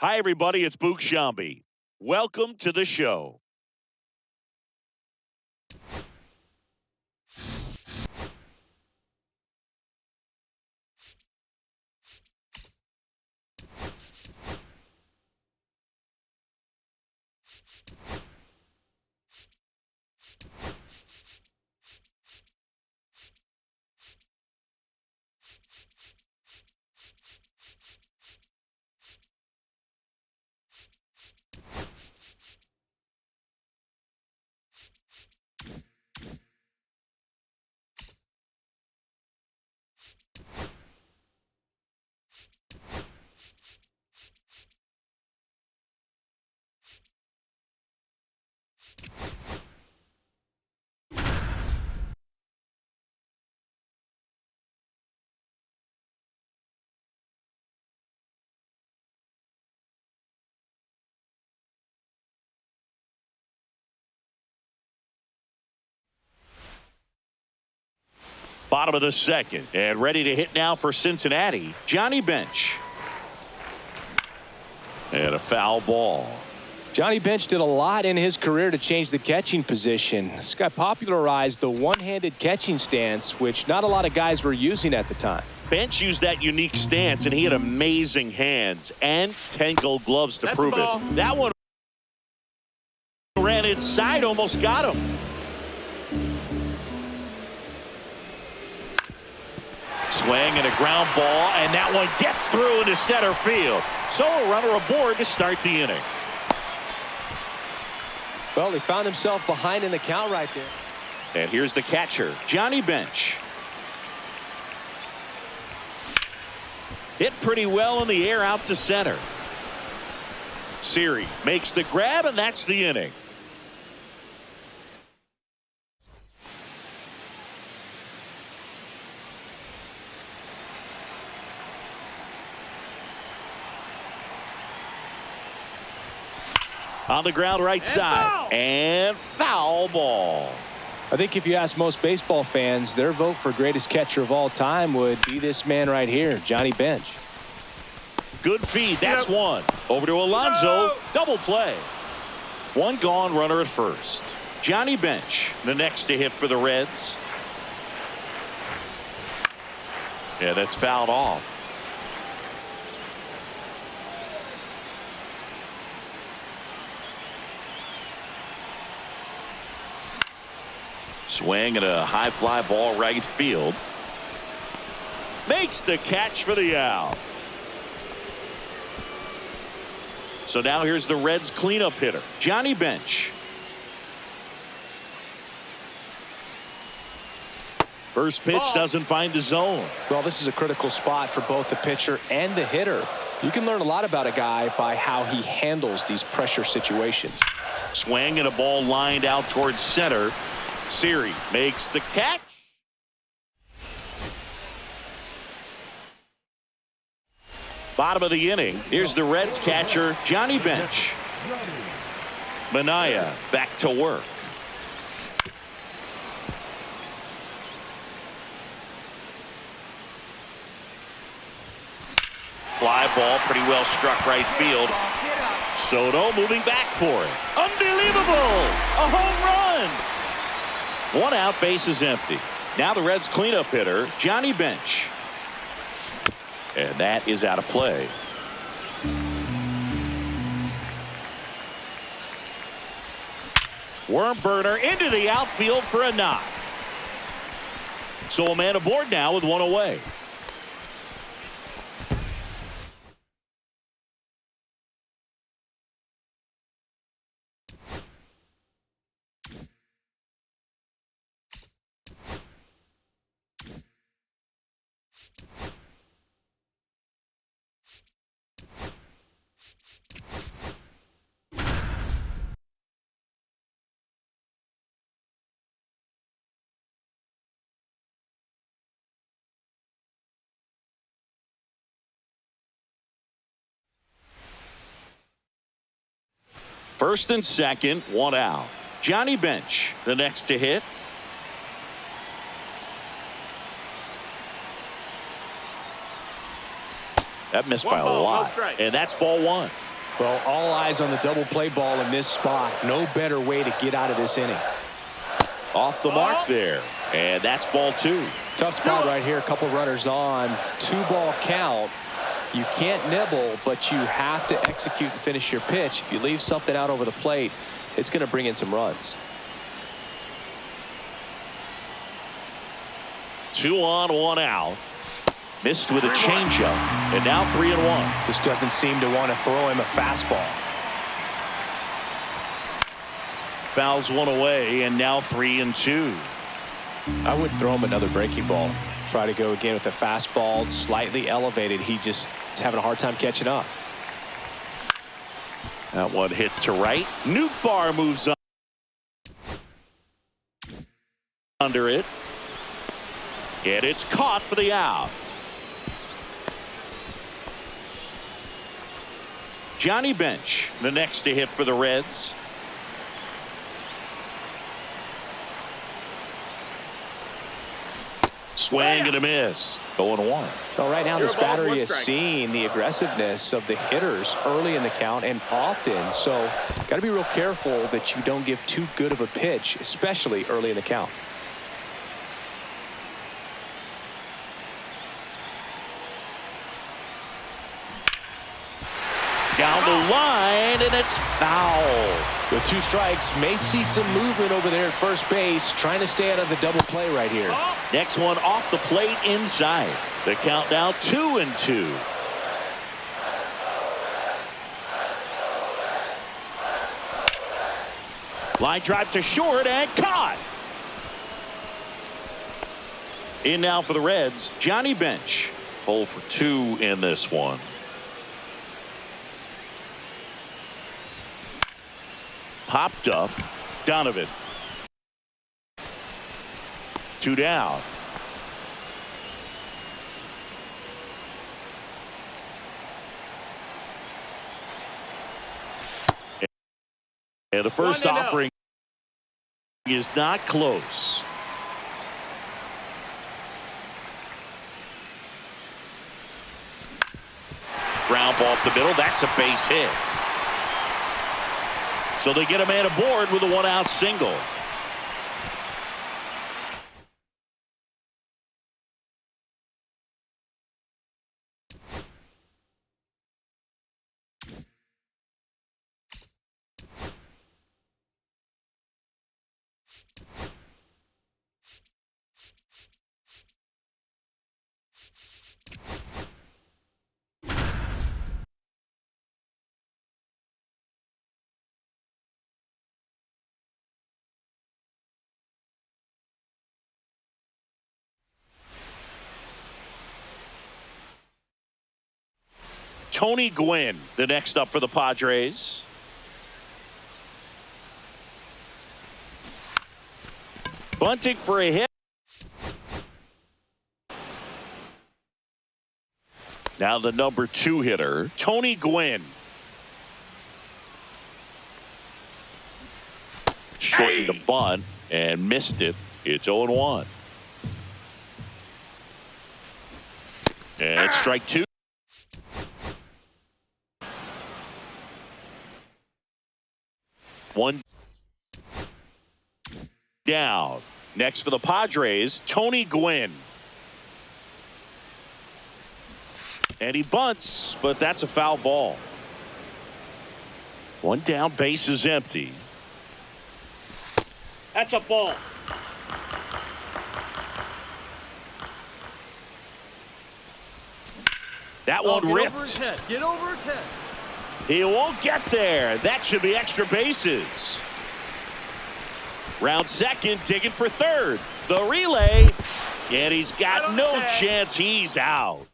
Hi, everybody. It's Boog Shambi. Welcome to the show. Bottom of the second, and ready to hit now for Cincinnati, Johnny Bench. And a foul ball. Johnny Bench did a lot in his career to change the catching position. This guy popularized the one-handed catching stance, which not a lot of guys were using at the time. Bench used that unique stance, and he had amazing hands and 10 gold gloves to prove it. That one ran inside, almost got him. Swing and a ground ball, and that one gets through into center field. So a runner aboard to start the inning. Well, he found himself behind in the count right there. And here's the catcher, Johnny Bench. Hit pretty well in the air out to center. Siri makes the grab, and that's the inning. On the ground right side. And foul ball. I think if you ask most baseball fans, their vote for greatest catcher of all time would be this man right here, Johnny Bench. Good feed. That's one. Over to Alonso. Double play. One gone, runner at first. Johnny Bench, the next to hit for the Reds. Yeah, that's fouled off. Swing and a high fly ball right field. Makes the catch for the out. So now here's the Reds cleanup hitter, Johnny Bench. First pitch doesn't find the zone. Well, this is a critical spot for both the pitcher and the hitter. You can learn a lot about a guy by how he handles these pressure situations. Swing and a ball lined out towards center. Siri makes the catch. Bottom of the inning. Here's the Reds catcher, Johnny Bench. Manaea back to work. Fly ball pretty well struck right field. Soto moving back for it. Unbelievable! A home run! One out, base is empty. Now the Reds cleanup hitter, Johnny Bench. And that is out of play. Worm burner into the outfield for a knock. So a man aboard now with one away. First and second, one out. Johnny Bench, the next to hit. That missed by a lot. And that's ball one. Well, all eyes on the double play ball in this spot. No better way to get out of this inning. Off the mark there. And that's ball 2. Tough spot right here. A couple runners on. 2-ball count. You can't nibble, but you have to execute and finish your pitch. If you leave something out over the plate, it's going to bring in some runs. 2 on, 1 out. Missed with a changeup. And now 3-1. Just doesn't seem to want to throw him a fastball. Fouls one away, and now 3-2. I would throw him another breaking ball. Try to go again with the fastball, slightly elevated. He just is having a hard time catching up. That one hit to right. Nootbaar moves on under it. And it's caught for the out. Johnny Bench, the next to hit for the Reds. Swing and a miss. 0-1. Well, right now this battery is seeing the aggressiveness of the hitters early in the count and often. So got to be real careful that you don't give too good of a pitch, especially early in the count. Down the line, and it's foul. With 2 strikes, may see some movement over there at first base, trying to stay out of the double play right here. Next one off the plate inside. The count now 2-2. Line drive to short and caught. In now for the Reds, Johnny Bench. 0 for 2 in this one. Popped up. Donovan. 2 down. And the first offering is not close. Ground ball up the middle. That's a base hit. So they get a man aboard with a 1-out single. Tony Gwynn, the next up for the Padres. Bunting for a hit. Now the number 2 hitter, Tony Gwynn. Shortened the bunt and missed it. It's 0-1. And strike 2. One down. Next for the Padres, Tony Gwynn. And he bunts, but that's a foul ball. 1 down, base is empty. That's a ball. That one ripped. Over his head. Get over his head. He won't get there. That should be extra bases. Round second, digging for third. The relay, and he's got no chance. He's out.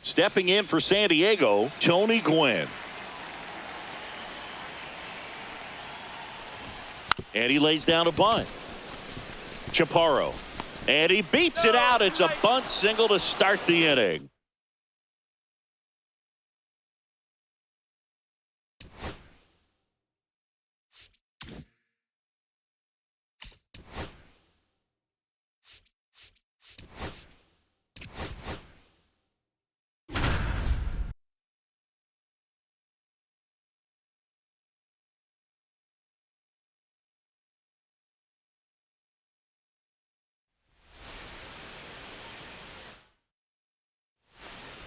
Stepping in for San Diego, Tony Gwynn. And he lays down a bunt. Chaparro. And he beats it out. It's a bunt single to start the inning.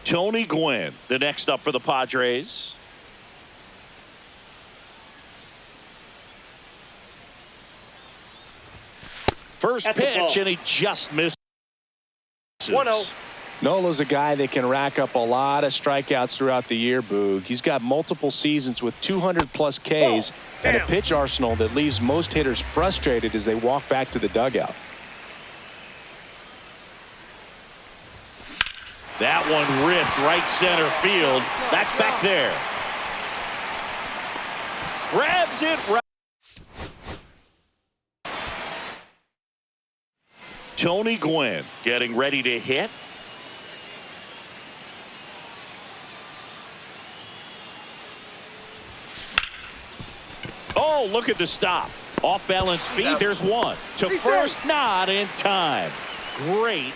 Tony Gwynn, the next up for the Padres. First pitch, and he just misses. 1-0. Nola's a guy that can rack up a lot of strikeouts throughout the year, Boog. He's got multiple seasons with 200-plus Ks and a pitch arsenal that leaves most hitters frustrated as they walk back to the dugout. That one ripped right center field. That's back there. Grabs it right. Tony Gwynn getting ready to hit. Oh, look at the stop. Off balance speed. There's one. To first, not in time. Great.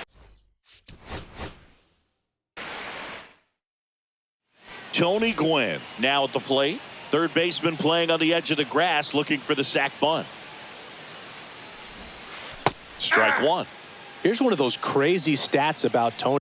Tony Gwynn now at the plate. Third baseman playing on the edge of the grass looking for the sac bunt. Strike one. Here's one of those crazy stats about Tony.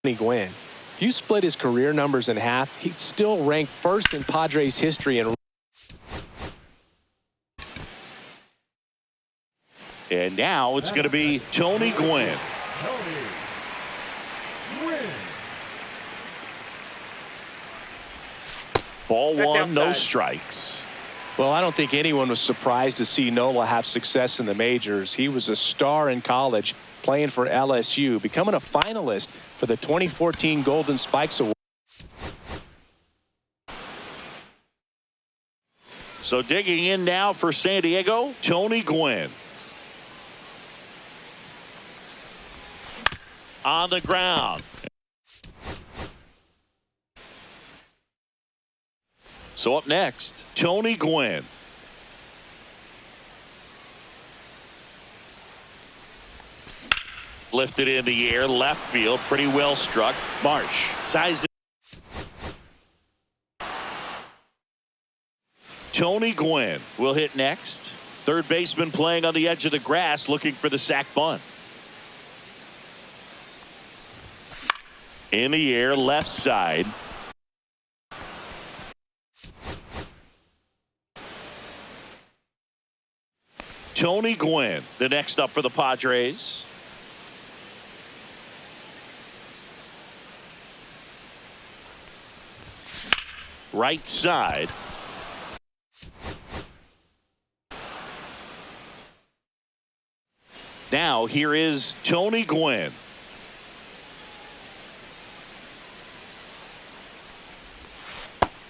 Gwynn. If you split his career numbers in half, he'd still rank first in Padres history. And now it's going to be Tony Gwynn. Ball one, no strikes. Well, I don't think anyone was surprised to see Nola have success in the majors. He was a star in college, playing for LSU, becoming a finalist for the 2014 Golden Spikes Award. So digging in now for San Diego, Tony Gwynn. On the ground. So up next, Tony Gwynn. Lifted in the air, left field, pretty well struck. Marsh, size it. Tony Gwynn will hit next. Third baseman playing on the edge of the grass looking for the sac bunt. In the air, left side. Tony Gwynn, the next up for the Padres. Right side. Now here is Tony Gwynn.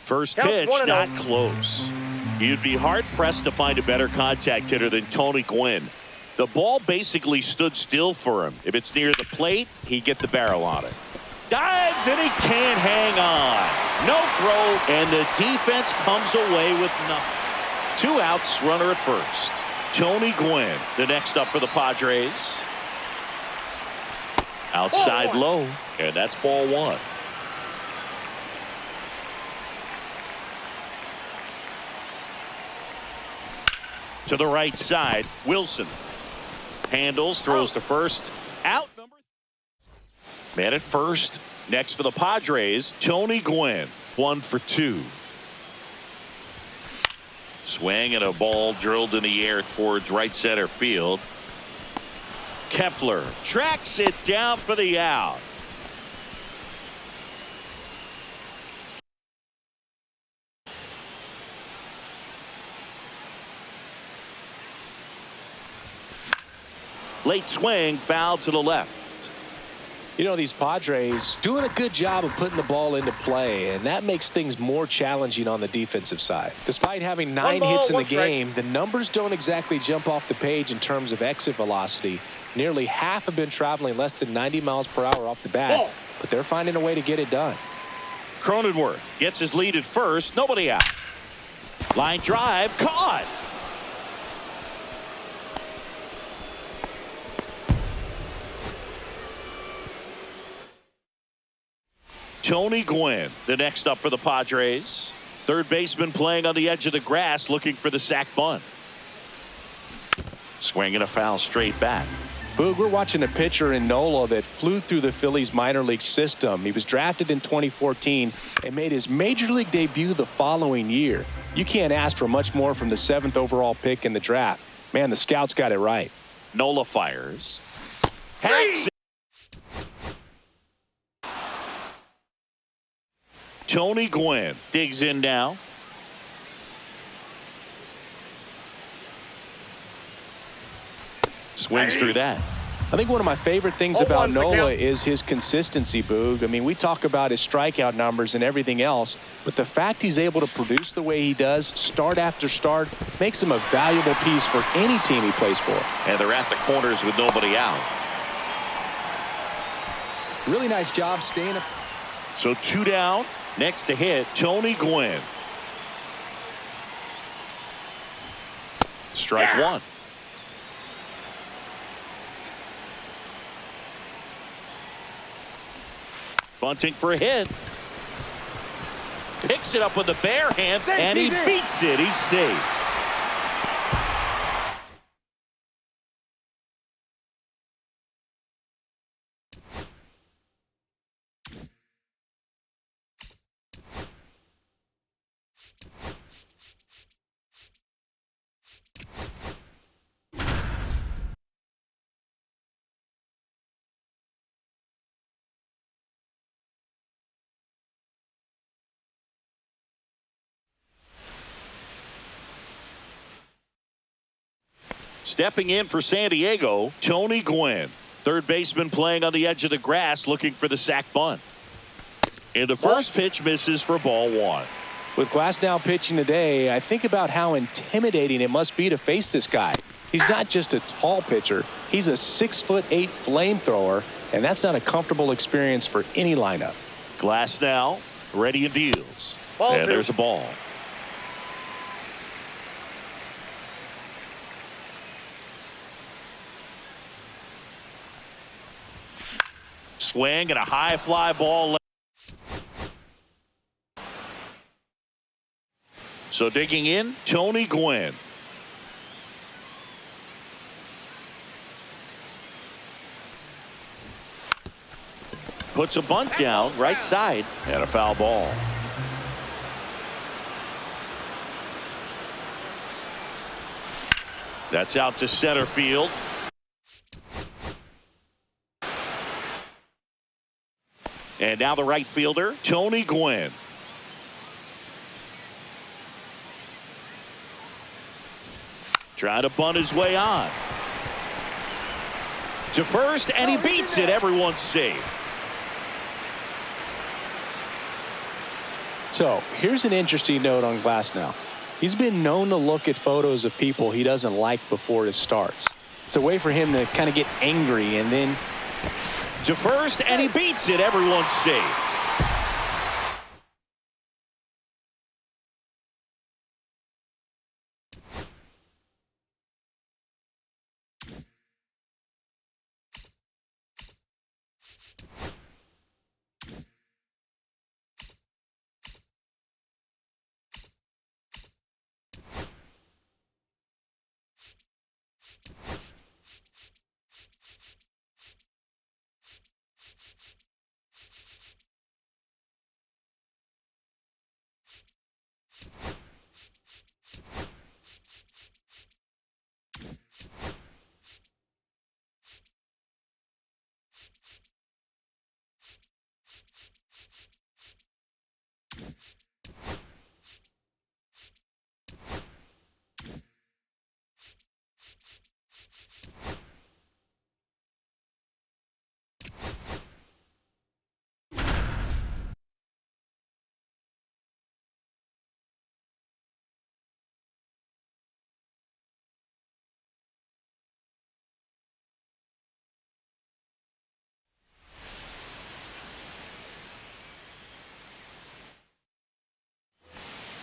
First pitch, not close. You'd be hard-pressed to find a better contact hitter than Tony Gwynn. The ball basically stood still for him. If it's near the plate, he'd get the barrel on it. Dives, and he can't hang on. No throw, and the defense comes away with nothing. 2 outs, runner at first. Tony Gwynn, the next up for the Padres. Outside low, and that's ball 1. To the right side, Wilson handles, throws to first. Out number. Man at first. Next for the Padres, Tony Gwynn, 1 for 2. Swing and a ball drilled in the air towards right center field. Kepler tracks it down for the out. Late swing, foul to the left. You know, these Padres doing a good job of putting the ball into play, and that makes things more challenging on the defensive side. Despite having 9 hits in the game, the numbers don't exactly jump off the page in terms of exit velocity. Nearly half have been traveling less than 90 miles per hour off the bat, but they're finding a way to get it done. Cronenworth gets his lead at first, nobody out. Line drive, caught. Tony Gwynn, the next up for the Padres. Third baseman playing on the edge of the grass, looking for the sac bunt. Swinging a foul straight back. Boog, we're watching a pitcher in Nola that flew through the Phillies minor league system. He was drafted in 2014 and made his major league debut the following year. You can't ask for much more from the 7th overall pick in the draft. Man, the scouts got it right. Nola fires. Hacks. Tony Gwynn digs in now. Swings through that. I think one of my favorite things about Nola is his consistency, Boog. I mean, we talk about his strikeout numbers and everything else, but the fact he's able to produce the way he does, start after start, makes him a valuable piece for any team he plays for. And they're at the corners with nobody out. Really nice job staying up. So 2 down. Next to hit, Tony Gwynn. Strike 1. Bunting for a hit. Picks it up with the bare hand, and he beats it. He's safe. Stepping in for San Diego, Tony Gwynn. Third baseman playing on the edge of the grass, looking for the sac bunt. And the first pitch misses for ball 1. With Glasnow pitching today, I think about how intimidating it must be to face this guy. He's not just a tall pitcher. He's a 6'8" flamethrower, and that's not a comfortable experience for any lineup. Glasnow ready and deals. Ball 2. There's a ball. Swing and a high fly ball. So digging in, Tony Gwynn. Puts a bunt down right side and a foul ball. That's out to center field. And now the right fielder, Tony Gwynn. Trying to bunt his way on. To first, and he beats it. Everyone's safe. So here's an interesting note on Glasnow. He's been known to look at photos of people he doesn't like before it starts. It's a way for him to kind of get angry and then To first, and he beats it. Everyone's safe.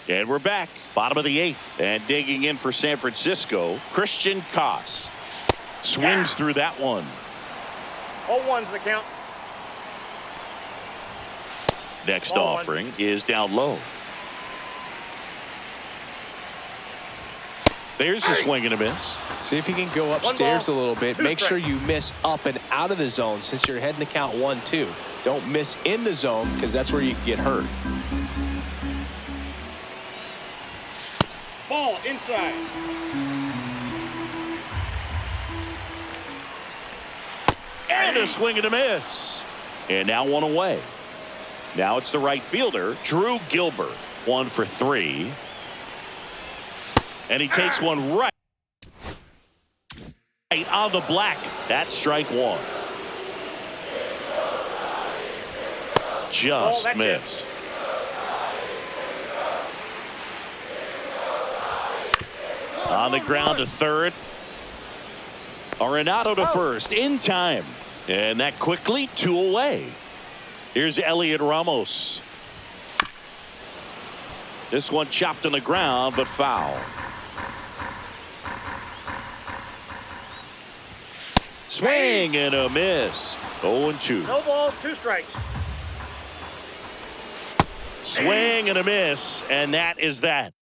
And we're back. Bottom of the 8th. And digging in for San Francisco, Christian Koss. Swings through that one. 0-1's the count. Next 0-1. offering is down low. There's a swing and a miss. See if you can go upstairs a little bit. Make sure you miss up and out of the zone since you're heading to count 1-2. Don't miss in the zone because that's where you can get hurt. Ball inside. And a swing and a miss. And now one away. Now it's the right fielder, Drew Gilbert. 1 for 3. And he takes one right on the black. That's strike 1. Just missed. On the ground to third. Arenado to first in time. And that quickly 2 away. Here's Elliot Ramos. This one chopped on the ground, but foul. Swing and a miss. 0-2. No balls, 2 strikes. Swing and a miss. And that is that.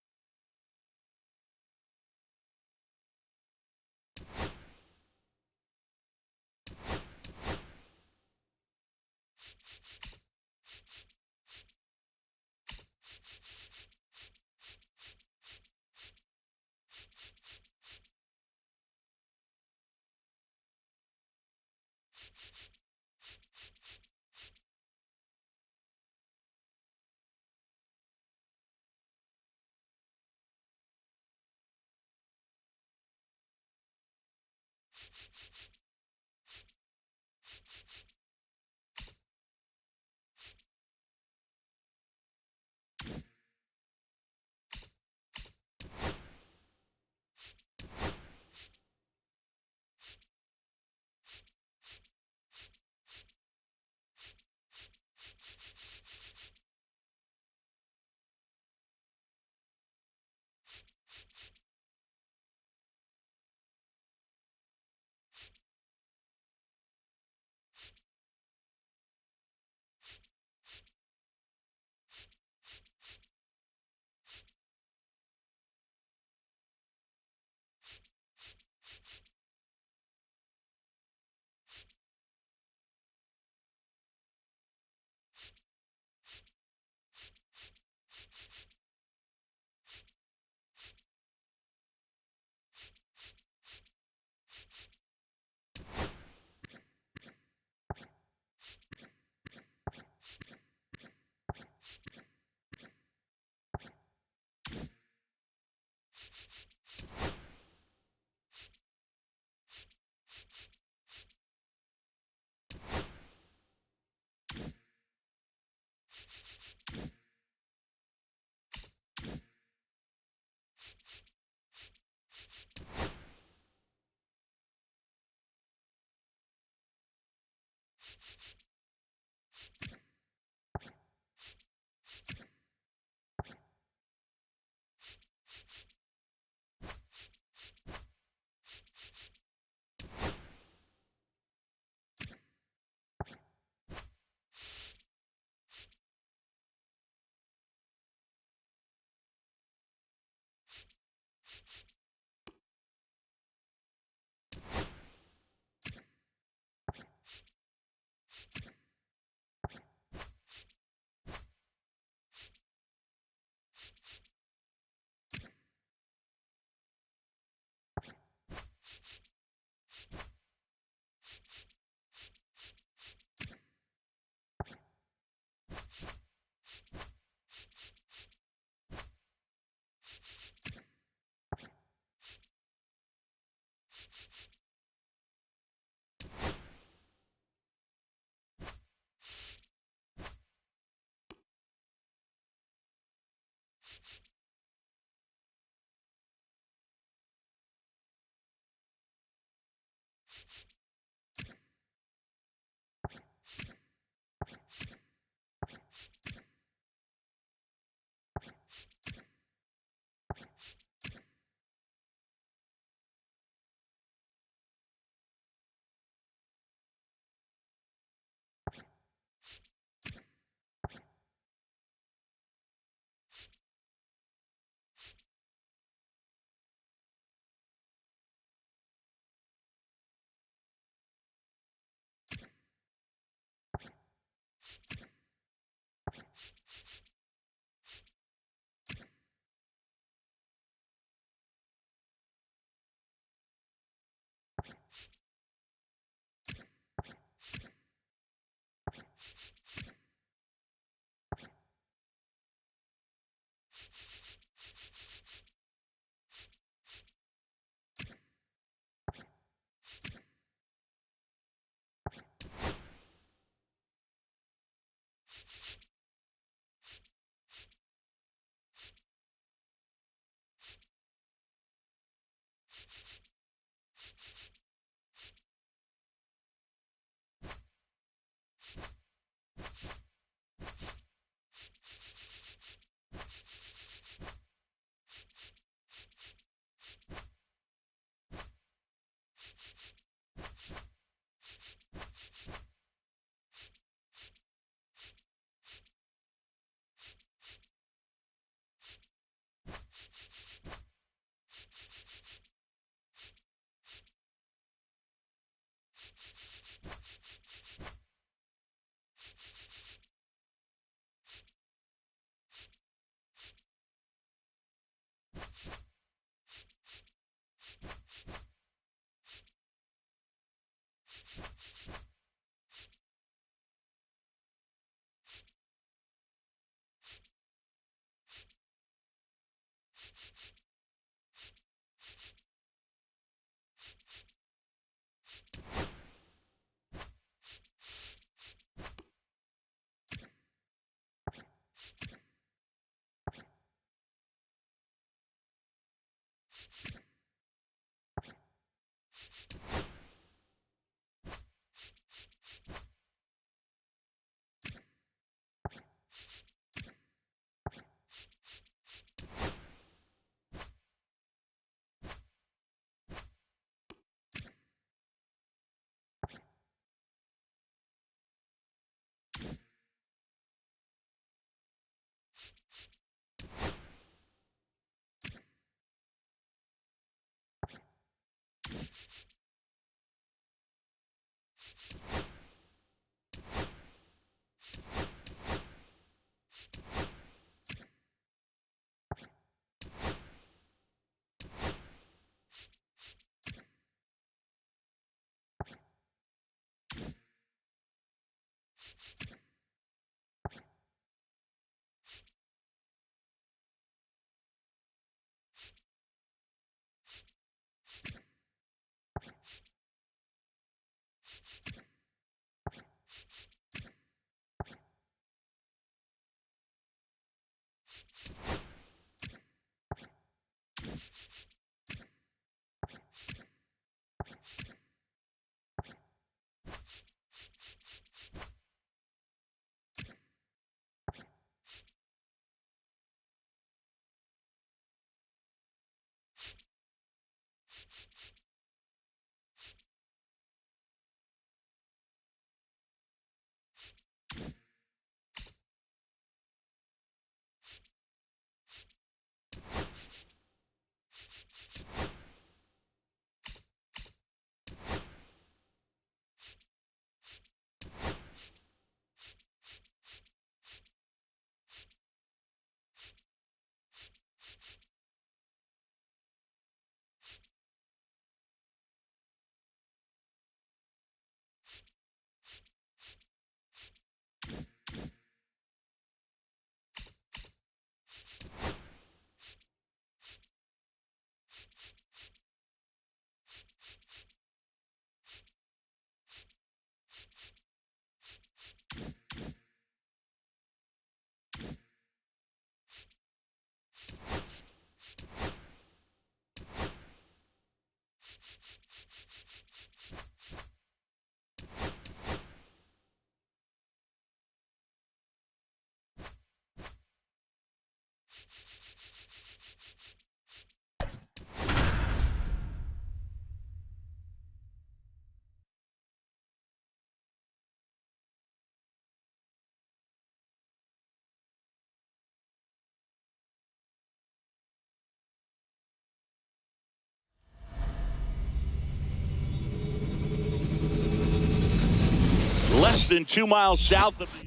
than 2 miles south of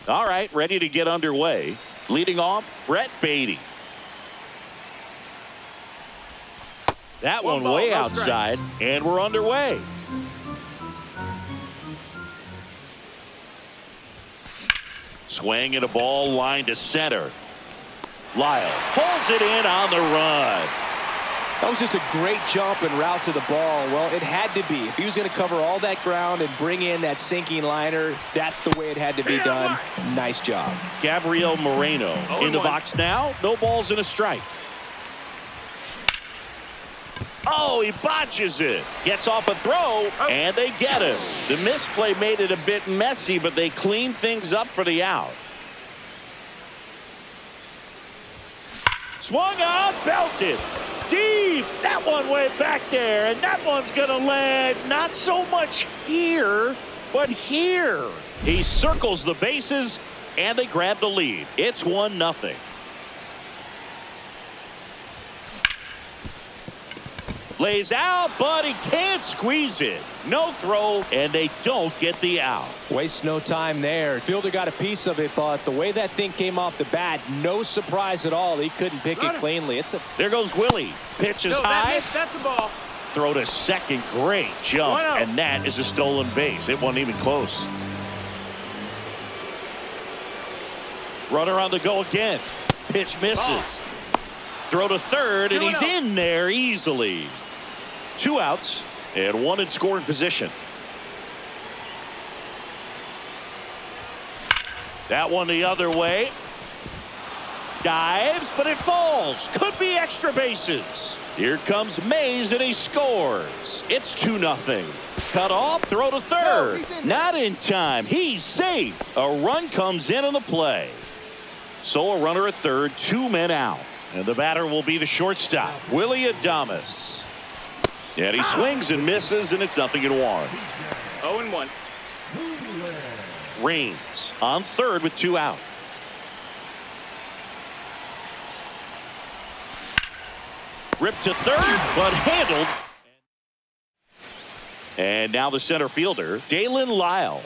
the. All right, ready to get underway. Leading off, Brett Beatty. That one ball, way no outside, and we're underway. Swing and a ball line to center. Lyle pulls it in on the run. That was just a great jump and route to the ball. Well, it had to be. If he was going to cover all that ground and bring in that sinking liner, that's the way it had to be done. Nice job. Gabriel Moreno in the box now. No balls and a strike. Oh, he botches it. Gets off a throw, and they get him. The misplay made it a bit messy, but they cleaned things up for the out. Swung on, belted. Deep. That one went back there, and that one's going to land not so much here, but here. He circles the bases, and they grab the lead. It's 1-0. Lays out, but he can't squeeze it. No throw, and they don't get the out. Waste no time there. Fielder got a piece of it, but the way that thing came off the bat, no surprise at all. He couldn't pick it cleanly. There goes Willie. Pitch is high. That's the ball. Throw to second. Great jump. 1-0. And that is a stolen base. It wasn't even close. Runner on the go again. Pitch misses. Throw to third, and he's in there easily. 2 outs and 1 in scoring position. That one the other way. Dives, but it falls. Could be extra bases. Here comes Mays, and he scores. It's 2-0. Cut off, throw to third. Not in time. He's safe. A run comes in on the play. So a runner at third, 2 men out. And the batter will be the shortstop, Willie Adames. And he swings and misses, and it's 0-1. 0-1. Raines on third with 2 out. Ripped to third, but handled. And now the center fielder, Dalen Lyle.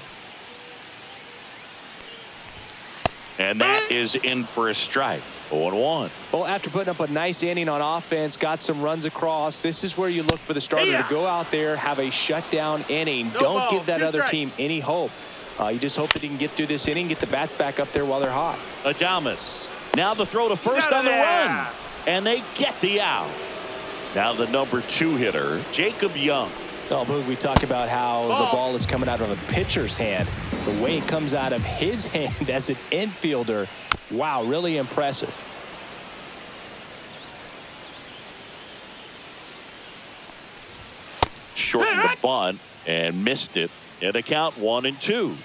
And that is in for a strike. 0-1. Well, after putting up a nice inning on offense, got some runs across, this is where you look for the starter to go out there, have a shutdown inning. Don't give that other team any hope. You just hope that he can get through this inning, get the bats back up there while they're hot. Adames. Now the throw to first on the run. And they get the out. Now the number 2 hitter, Jacob Young. Oh, Boog, we talk about how the ball is coming out of a pitcher's hand. The way it comes out of his hand as an infielder, wow, really impressive. Shortened the bunt and missed it. And a count 1-2.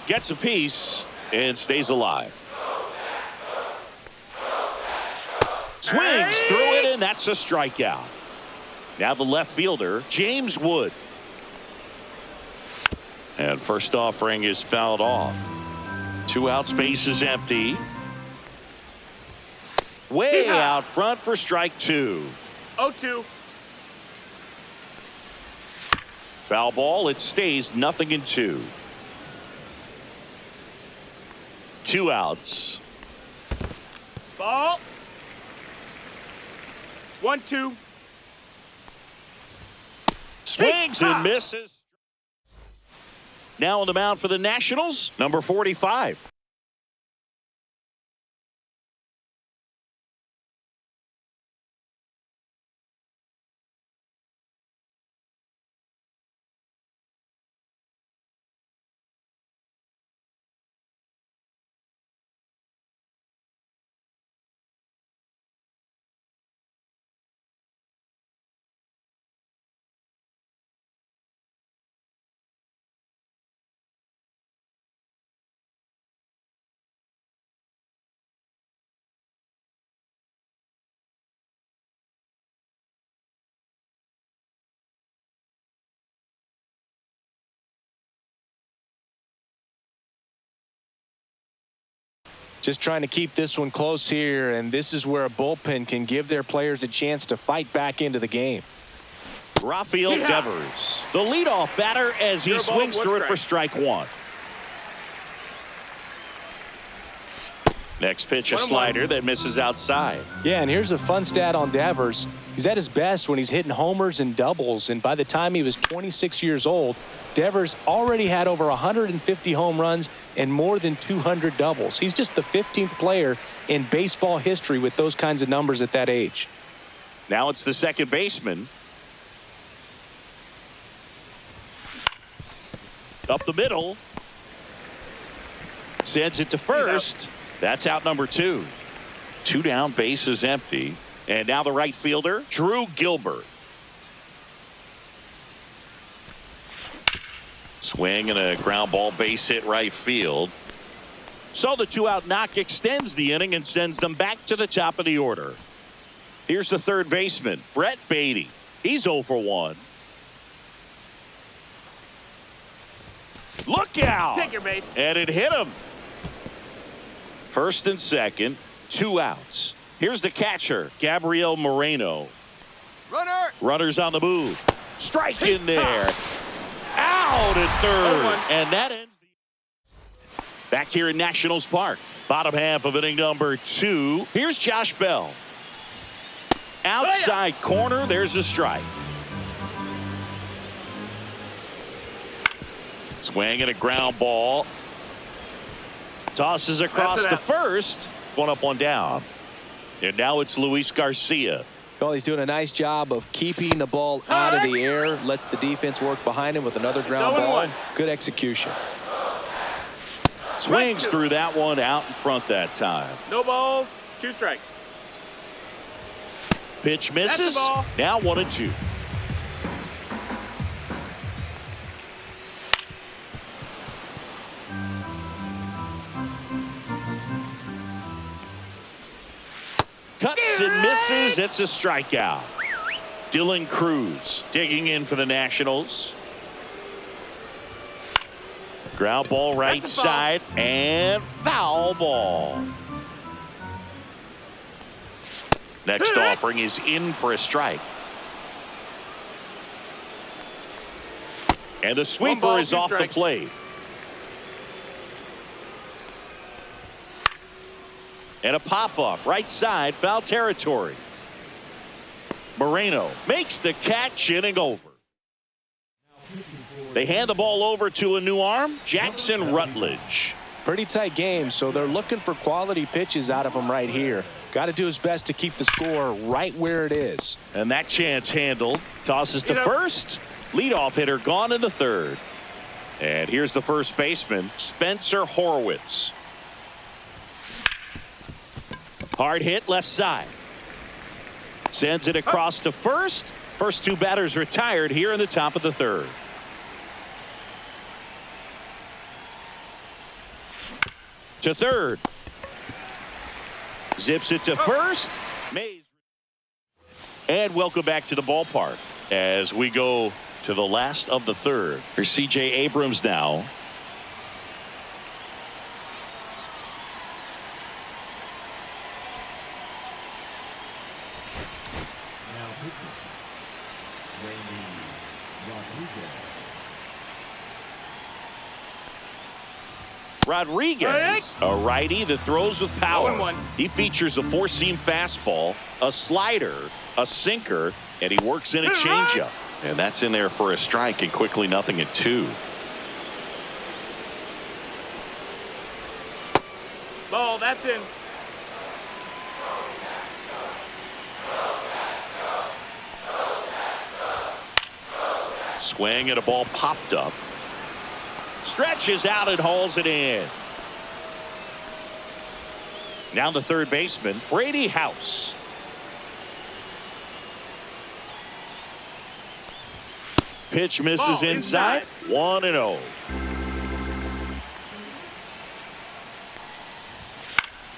Gets a piece and stays alive. Swings through it, and that's a strikeout. Now the left fielder, James Wood. And first offering is fouled off. 2 outs, base is empty. Way out front for strike 2. 0-2. Foul ball, it stays 0-2. 2 outs. Ball. 1-2. Swings and misses. Now on the mound for the Nationals, number 45. Just trying to keep this one close here, and this is where a bullpen can give their players a chance to fight back into the game. Rafael Devers, the leadoff batter, as he swings through it for strike one. Next pitch, a slider that misses outside. Yeah, and here's a fun stat on Devers. He's at his best when he's hitting homers and doubles, and by the time he was 26 years old, Devers already had over 150 home runs and more than 200 doubles. He's just the 15th player in baseball history with those kinds of numbers at that age. Now it's the second baseman. Up the middle. Sends it to first. That's out number 2. 2 down, base is empty. And now the right fielder, Drew Gilbert. Swing and a ground ball, base hit right field. So the 2-out knock extends the inning and sends them back to the top of the order. Here's the third baseman, Brett Beatty. He's 0 for 1. Look out! Take your base. And it hit him. First and second, 2 outs. Here's the catcher, Gabriel Moreno. Runners on the move. Strike in there. Out at third. And that ends. Back here in Nationals Park. Bottom half of inning number 2. Here's Josh Bell. Outside corner. There's a strike. Swing and a ground ball. Tosses across to first. 1 up, 1 down. And now it's Luis Garcia. Well, he's doing a nice job of keeping the ball out of the air. Lets the defense work behind him with another ground ball. Good execution. Swings through that one, out in front that time. No balls, 2 strikes. Pitch misses. Now 1-2. Cuts and misses. It's a strikeout. Dylan Cruz digging in for the Nationals. Ground ball right side and foul ball. Next offering is in for a strike. And the sweeper is off the plate. And a pop-up right side, foul territory. Moreno makes the catch, inning over. They hand the ball over to a new arm, Jackson Rutledge. Pretty tight game, so they're looking for quality pitches out of him right here. Got to do his best to keep the score right where it is. And that chance handled. Tosses to first. Leadoff hitter gone in the third. And here's the first baseman, Spencer Horwitz. Hard hit left side. Sends it across to first. First 2 batters retired here in the top of the third. To third. Zips it to first. Mays. And welcome back to the ballpark as we go to the last of the third. Here's C.J. Abrams now. Rodriguez, a righty that throws with power. He features a 4-seam fastball, a slider, a sinker, and he works in a changeup. And that's in there for a strike, and quickly 0-2. Ball, that's in. Swing and a ball popped up. Stretches out and hauls it in. Now the third baseman, Brady House. Pitch misses inside. 1-0.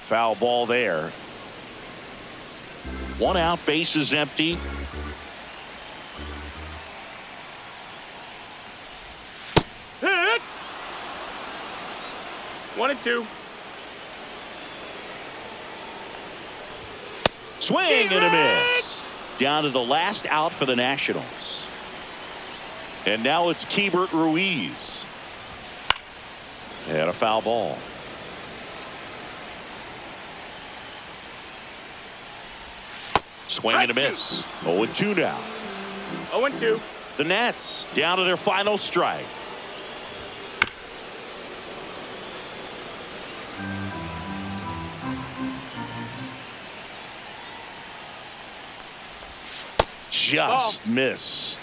Foul ball there. 1 out, base is empty. Hit. 1-2. Swing and a miss. Down to the last out for the Nationals. And now it's Keibert Ruiz. And a foul ball. Swing and a miss. 0-2 now. 0-2. The Nats down to their final strike. Just missed.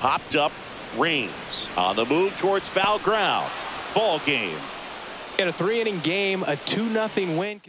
Popped up, rings on the move towards foul ground. Ball game. In a 3-inning game, a 2-0 win.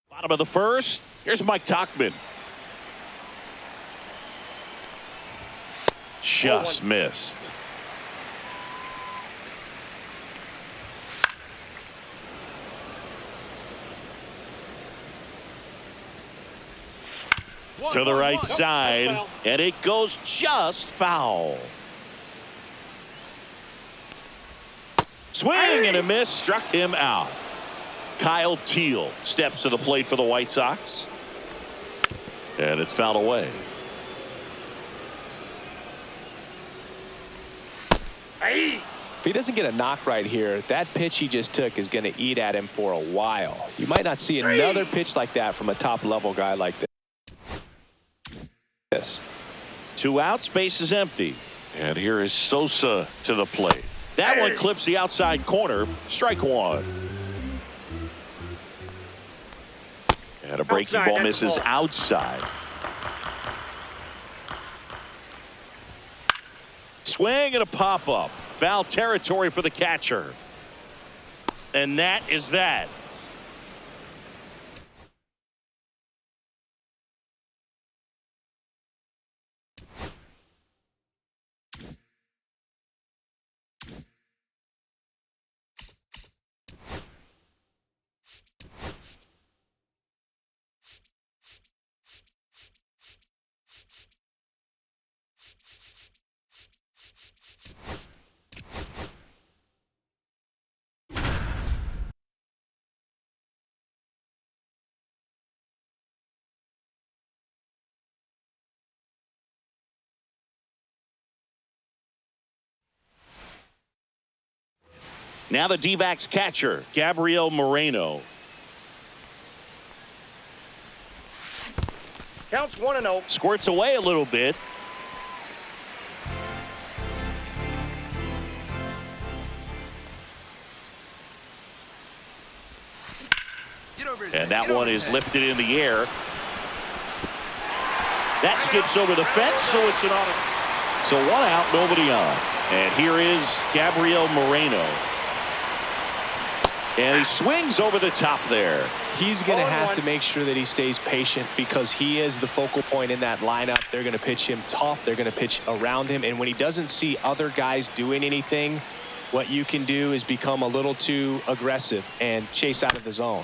Bottom of the first. Here's Mike Tauchman. Just missed. To the right side, and it goes just foul. Swing and a miss, struck him out. Kyle Teal steps to the plate for the White Sox, and it's fouled away. If he doesn't get a knock right here, that pitch he just took is going to eat at him for a while. You might not see another pitch like that from a top-level guy like this. 2 outs, base is empty. And here is Sosa to the plate. That one clips the outside corner. Strike one. And a breaking ball misses outside. Swing and a pop-up. Foul territory for the catcher. And that is that. Now the D-backs catcher, Gabriel Moreno. Counts 1-0. Squirts away a little bit. And that one is lifted in the air. That skips over the fence, so it's an auto. So 1 out, nobody on. And here is Gabriel Moreno. And he swings over the top there. He's going to have to make sure that he stays patient because he is the focal point in that lineup. They're going to pitch him tough. They're going to pitch around him. And when he doesn't see other guys doing anything, what you can do is become a little too aggressive and chase out of the zone.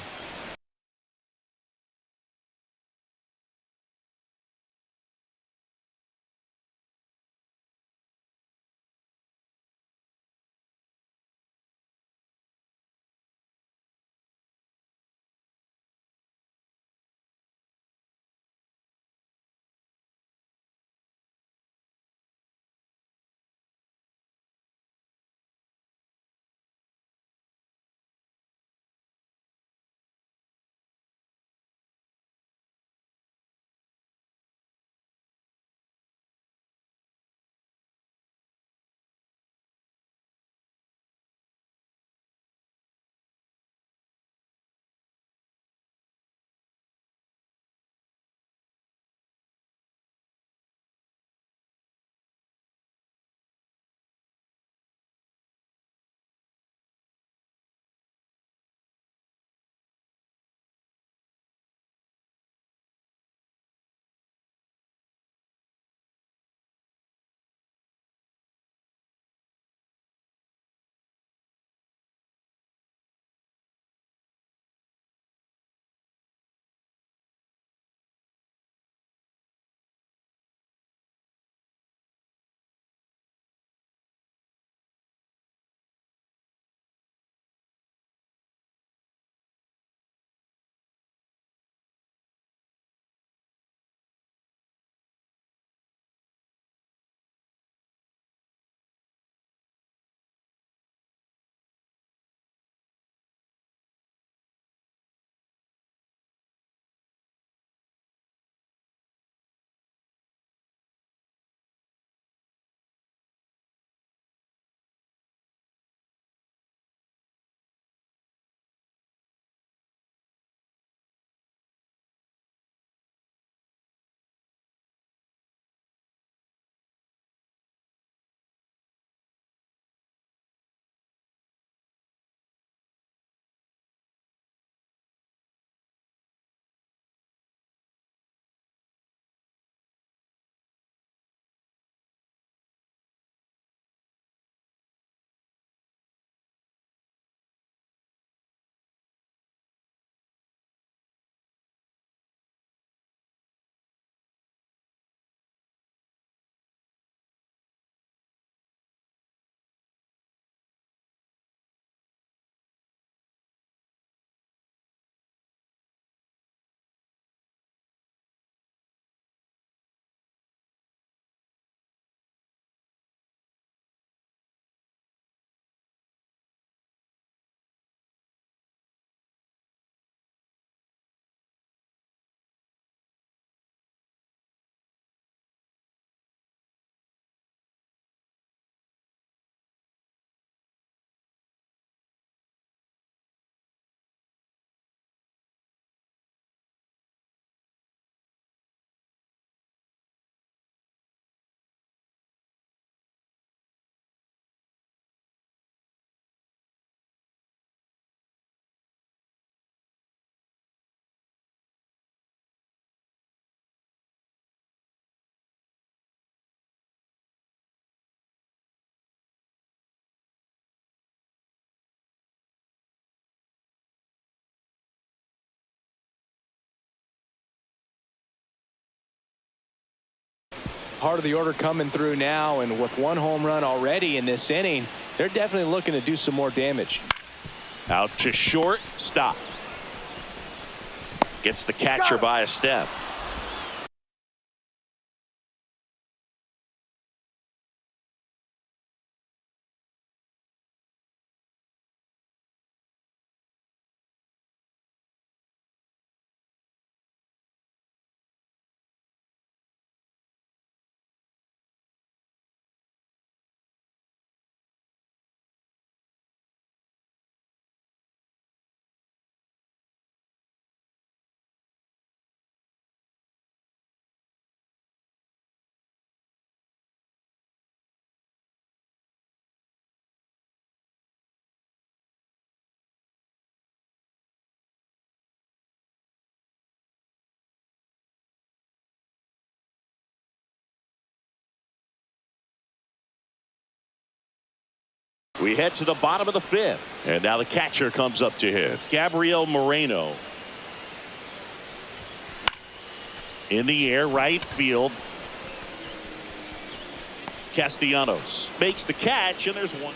Part of the order coming through now, and with 1 home run already in this inning, they're definitely looking to do some more damage. Out to short, stop. Gets the catcher by a step. We head to the bottom of the fifth. And now the catcher comes up to hit. Gabriel Moreno. In the air, right field. Castellanos makes the catch, and there's one.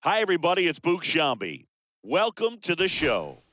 Hi, everybody. It's Boog Sciambi. Welcome to the show.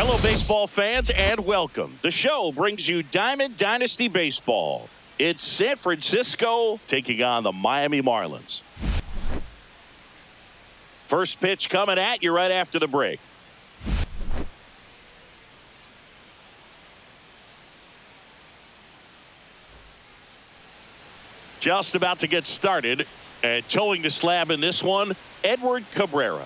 Hello, baseball fans, and welcome. The show brings you Diamond Dynasty Baseball. It's San Francisco taking on the Miami Marlins. First pitch coming at you right after the break. Just about to get started, and towing the slab in this one, Edward Cabrera.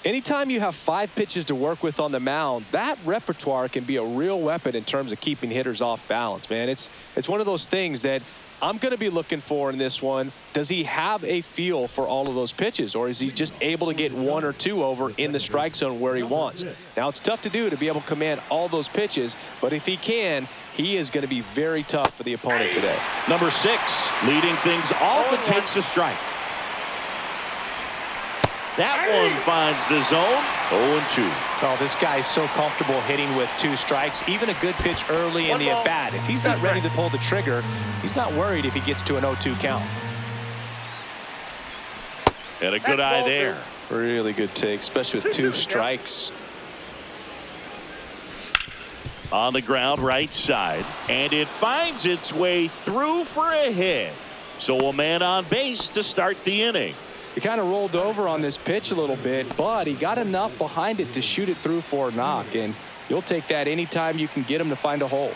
Anytime you have 5 pitches to work with on the mound, that repertoire can be a real weapon in terms of keeping hitters off balance, man. It's one of those things that I'm going to be looking for in this one. Does he have a feel for all of those pitches, or is he just able to get 1 or 2 over in the strike zone where he wants? Now, it's tough to do to be able to command all those pitches, but if he can, he is going to be very tough for the opponent today. Number 6, leading things off and takes a strike. That one finds the zone. 0-2. Oh, this guy's so comfortable hitting with 2 strikes. Even a good pitch early in the at-bat. If he's not ready to pull the trigger, he's not worried if he gets to an 0-2 count. And a good eye there. Really good take, especially with 2 strikes. On the ground, right side. And it finds its way through for a hit. So a man on base to start the inning. He kind of rolled over on this pitch a little bit, but he got enough behind it to shoot it through for a knock, and you'll take that anytime you can get him to find a hole.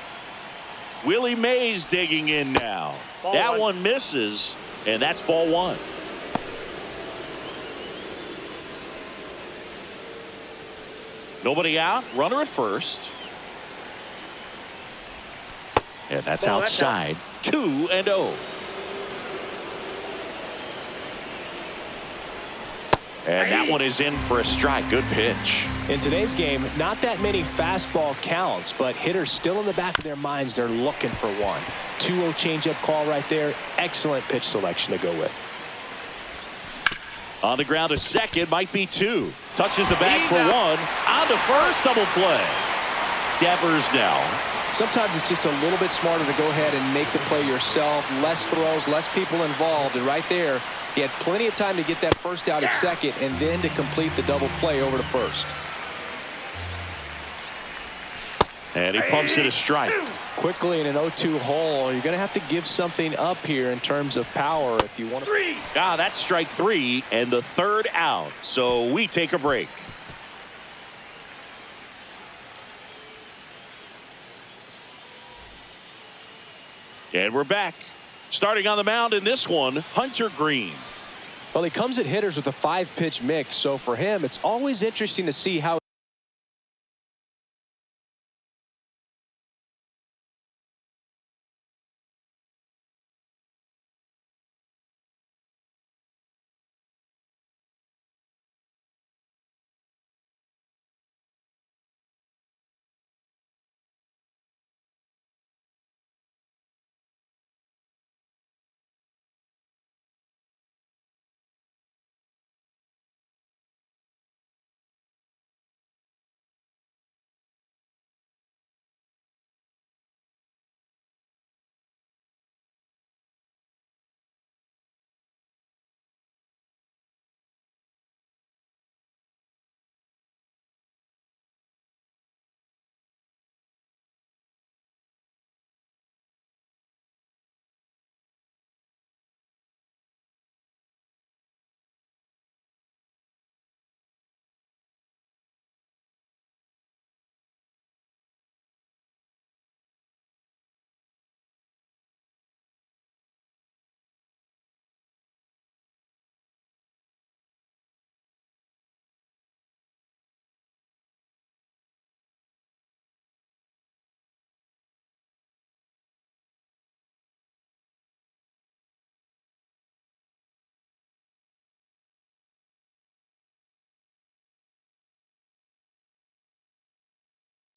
Willie Mays digging in now. That one misses, and that's ball 1. Nobody out, runner at first. And that's outside. 2-0. And that one is in for a strike. Good pitch. In today's game, not that many fastball counts, but hitters still in the back of their minds, they're looking for one. 2-0 changeup call right there. Excellent pitch selection to go with. On the ground to second, might be 2. Touches the bag for 1. On to first, double play. Devers now. Sometimes it's just a little bit smarter to go ahead and make the play yourself. Less throws, less people involved. And right there, he had plenty of time to get that first out at second and then to complete the double play over to first. And he pumps it a strike. Quickly in an 0-2 hole, you're going to have to give something up here in terms of power if you want to. That's strike 3 and the 3rd out. So we take a break. And we're back. Starting on the mound in this one, Hunter Green. Well, he comes at hitters with a 5-pitch mix, so for him, it's always interesting to see how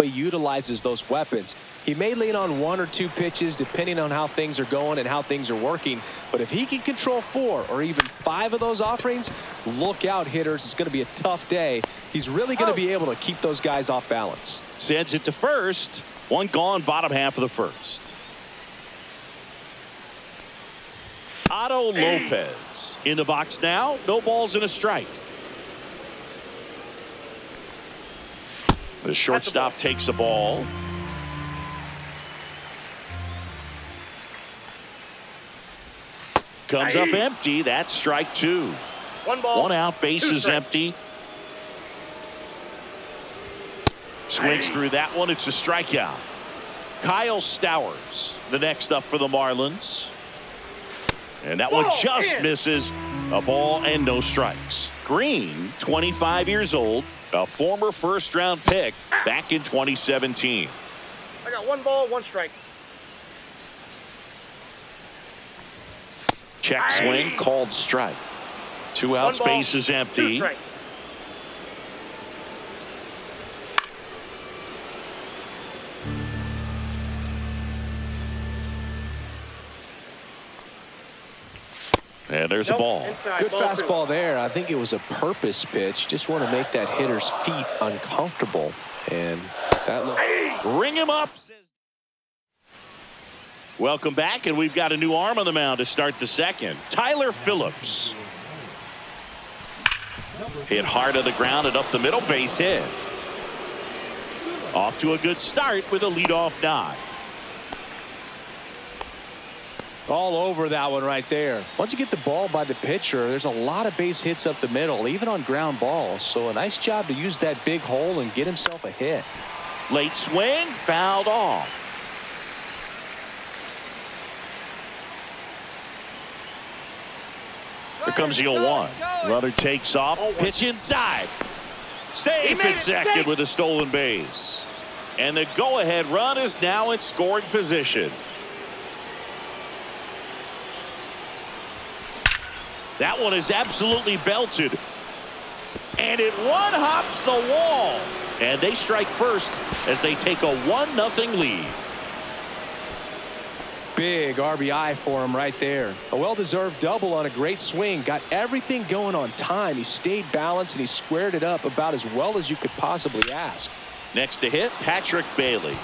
he utilizes those weapons. He may lean on 1 or 2 pitches depending on how things are going and how things are working, but if he can control 4 or even 5 of those offerings, look out, hitters. It's going to be a tough day. He's really going to be able to keep those guys off balance. Sends it to first. 1 gone, bottom half of the first. Otto Lopez in the box now. No balls and a strike. The shortstop takes the ball. Comes up empty. That's strike two. One ball. One out, base is empty. Swings through that one. It's a strikeout. Kyle Stowers, the next up for the Marlins. And that one just misses. A ball and no strikes. Green, 25 years old, a former first-round pick back in 2017. I got one ball, one strike. Check swing, called strike. Two outs, base is empty. And there's a ball. Good fastball there. I think it was a purpose pitch. Just want to make that hitter's feet uncomfortable. And that ring him up. Welcome back, and we've got a new arm on the mound to start the second. Tyler Phillips. Hit hard to the ground and up the middle, base hit. Off to a good start with a leadoff nod. all over that one right there. Once you get the ball by the pitcher, there's a lot of base hits up the middle, even on ground balls. So a nice job to use that big hole and get himself a hit. Late swing, fouled off. Here comes the 0-1. Runner takes off, pitch inside. Safe at second with a stolen base. And the go-ahead run is now in scoring position. That one is absolutely belted. And it one-hops the wall. And they strike first as they take a 1-0 lead. Big RBI for him right there. A well-deserved double on a great swing. Got everything going on time. He stayed balanced and he squared it up about as well as you could possibly ask. Next to hit, Patrick Bailey.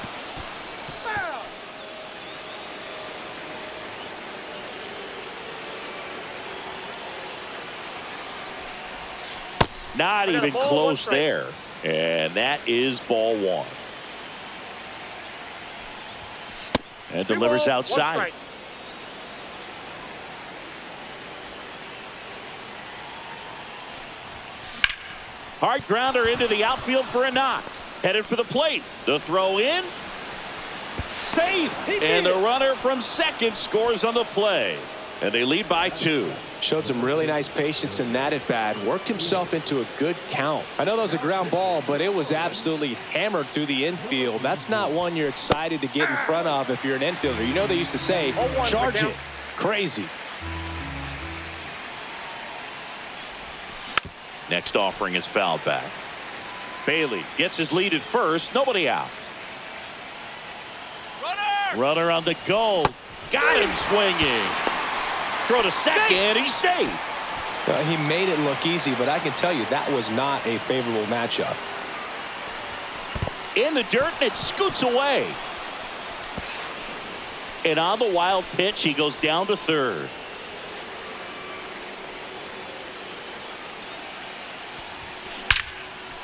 Not even close there. And that is ball one. And delivers outside. Hard grounder into the outfield for a knock. Headed for the plate. The throw in. Safe. And the runner from second scores on the play. And they lead by 2. Showed some really nice patience in that at bat. Worked himself into a good count. I know that was a ground ball, but it was absolutely hammered through the infield. That's not one you're excited to get in front of if you're an infielder. You know they used to say, charge it. Crazy. Next offering is fouled back. Bailey gets his lead at first. Nobody out. Runner on the go. Got him swinging. Throw to second. He's safe. He made it look easy, but I can tell you that was not a favorable matchup. In the dirt, and it scoots away. And on the wild pitch, he goes down to third.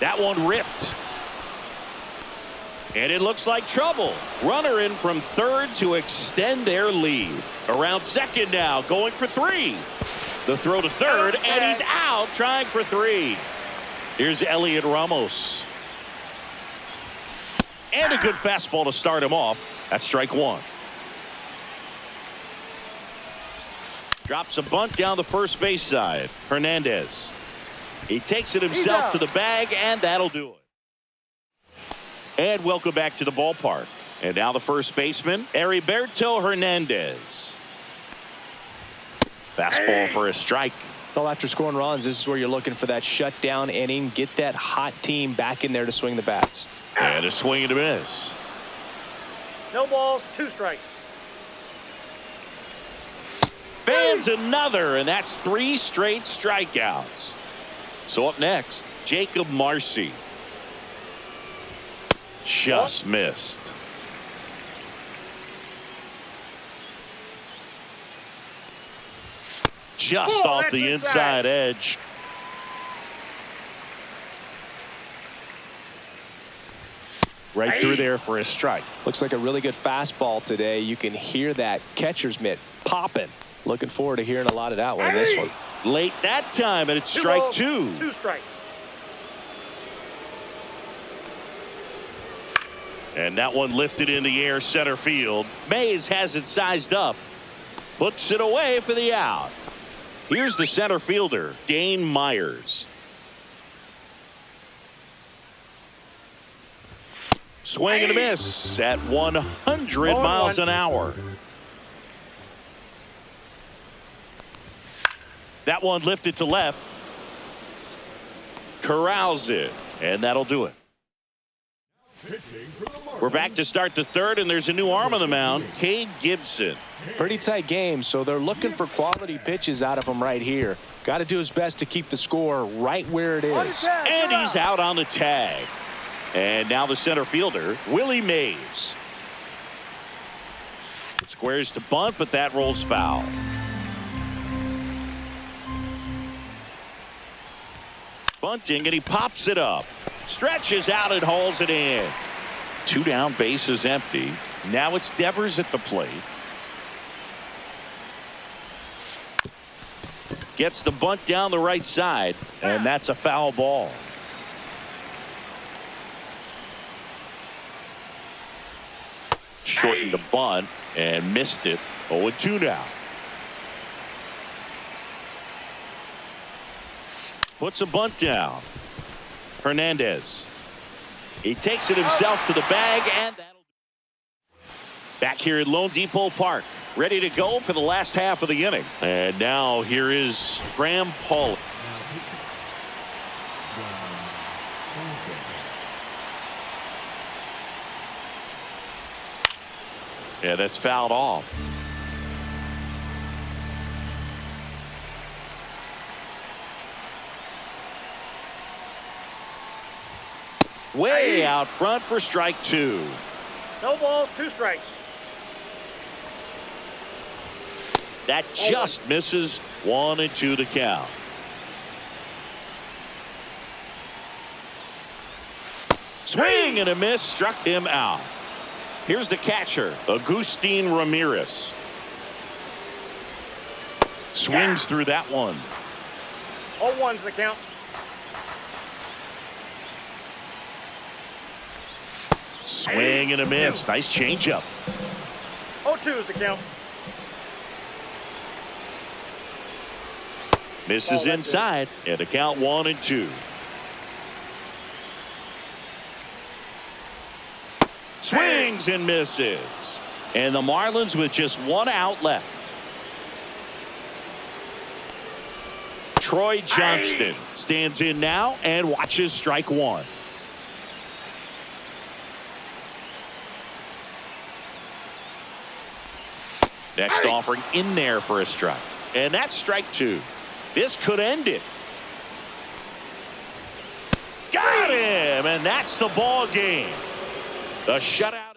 That one ripped. And it looks like trouble. Runner in from third to extend their lead. Around second now, going for 3. The throw to third, and he's out trying for 3. Here's Elliot Ramos. And a good fastball to start him off. That's strike 1. Drops a bunt down the first base side. Hernandez. He takes it himself to the bag, and that'll do it. And welcome back to the ballpark. And now the first baseman, Heriberto Hernandez. Fastball for a strike. Well, after scoring runs, this is where you're looking for that shutdown inning. Get that hot team back in there to swing the bats. And a swing and a miss. No balls, 2 strikes. Fans another, and that's 3 straight strikeouts. So up next, Jacob Marcy. Just missed. Just off the inside edge. Right through there for a strike. Looks like a really good fastball today. You can hear that catcher's mitt popping. Looking forward to hearing a lot of that one in this one. Late that time, and it's strike balls, two. 2 strikes. And that one lifted in the air center field. Mays has it sized up. Puts it away for the out. Here's the center fielder, Dane Myers. Swing and a miss at 100 miles an hour. That one lifted to left. Corrals it, and that'll do it. We're back to start the third, and there's a new arm on the mound, Cade Gibson. Pretty tight game, so they're looking for quality pitches out of him right here. Got to do his best to keep the score right where it is. And he's out on the tag. And now the center fielder, Willie Mays. Squares to bunt, but that rolls foul. Bunting, and he pops it up. Stretches out and hauls it in. 2 down, bases empty. Now it's Devers at the plate. Gets the bunt down the right side, and that's a foul ball. Shortened the bunt and missed it. 0-2 now. Puts a bunt down. Hernandez. He takes it himself to the bag, and that'll back here at Lone Depot Park, ready to go for the last half of the inning. And now here is Graham Paul. Yeah, that's fouled off. Way out front for strike 2. No balls, 2 strikes. That just misses. 1-2 to count. Swing and a miss, struck him out. Here's the catcher, Agustin Ramirez. Swings through that one. 0-1's the count. Swing and a miss. Nice changeup. 0-2 is the count. Misses inside, and the count 1-2. Swings and misses. And the Marlins with just 1 out left. Troy Johnston stands in now and watches strike 1. Next offering in there for a strike. And that's strike 2. This could end it. Got him, and that's the ball game. The shutout.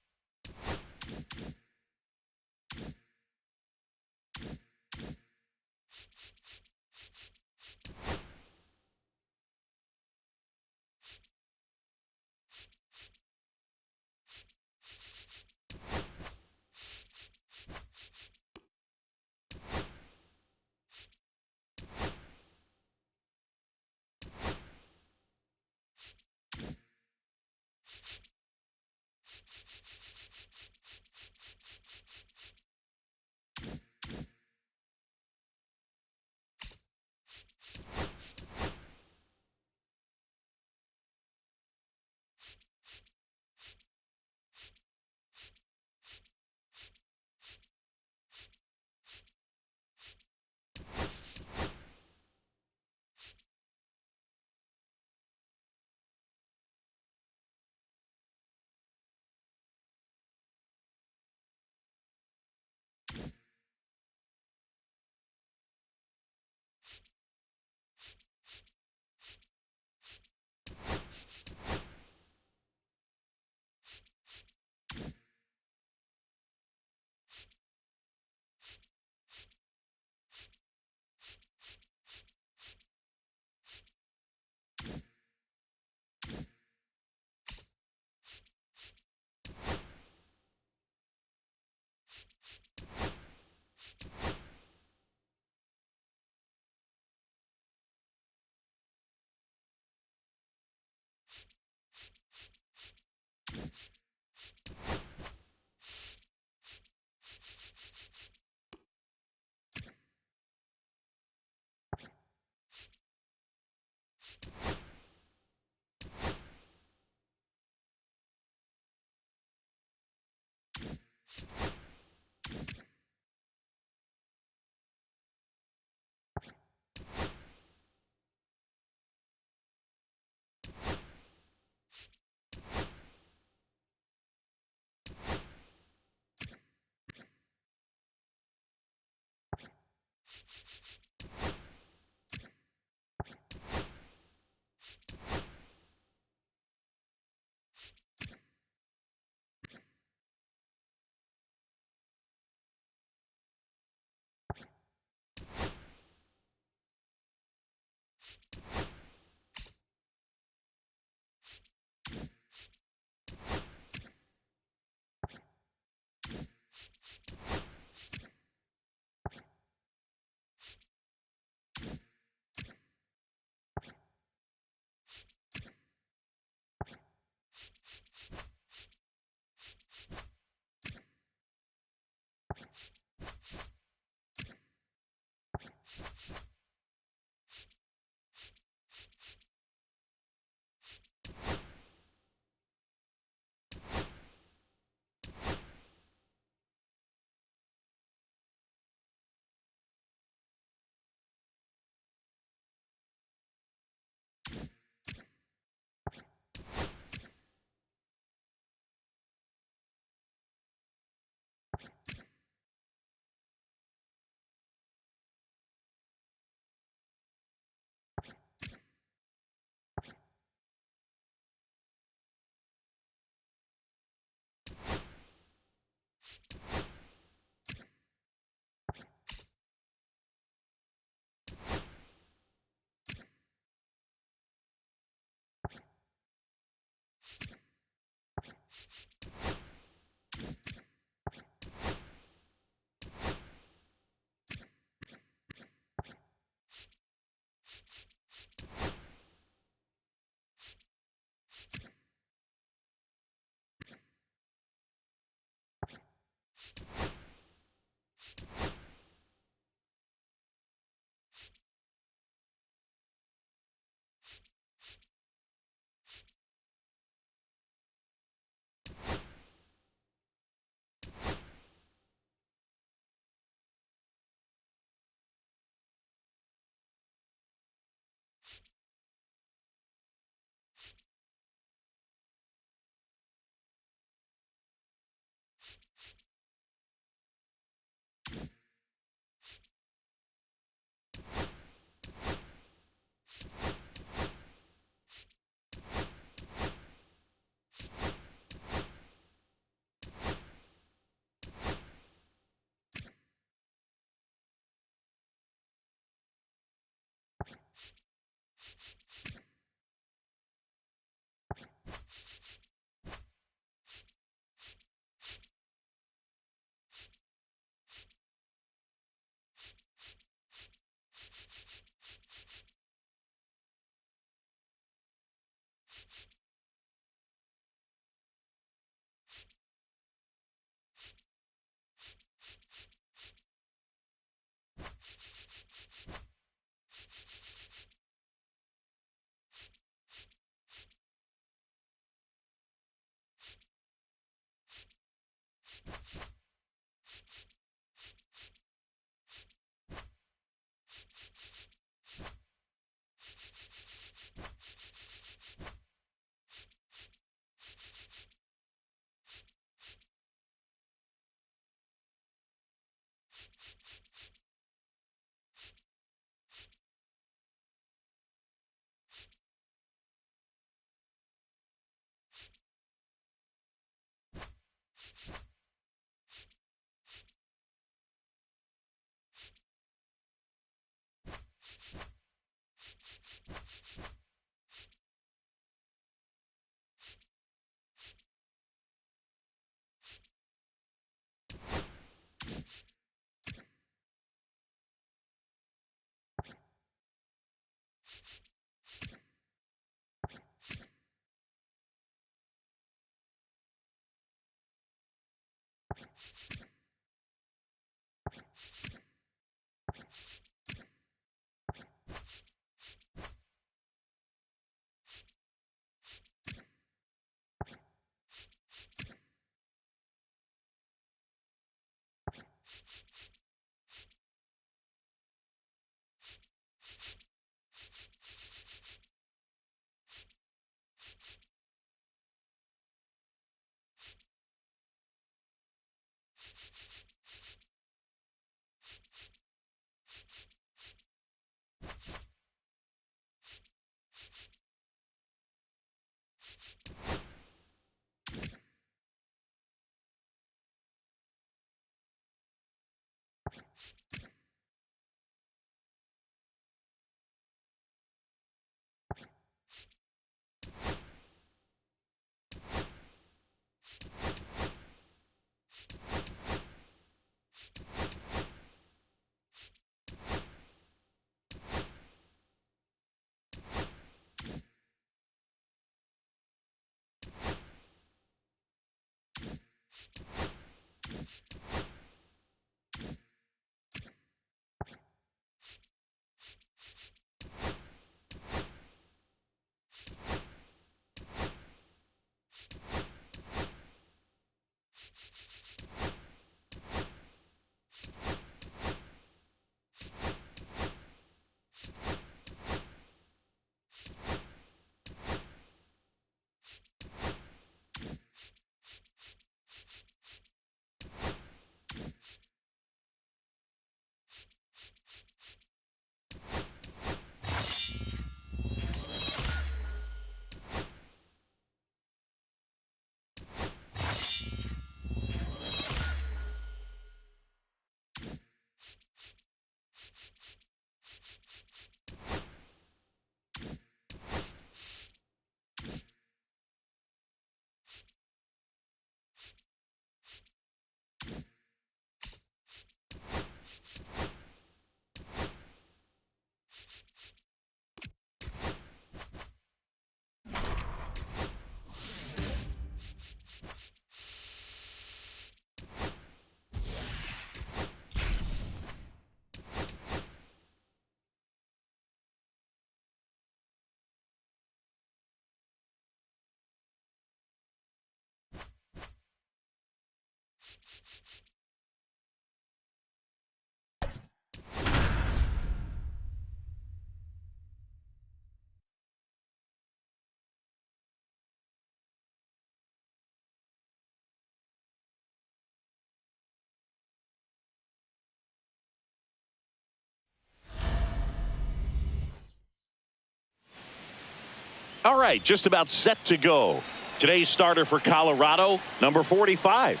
All right, just about set to go. Today's starter for Colorado, number 45.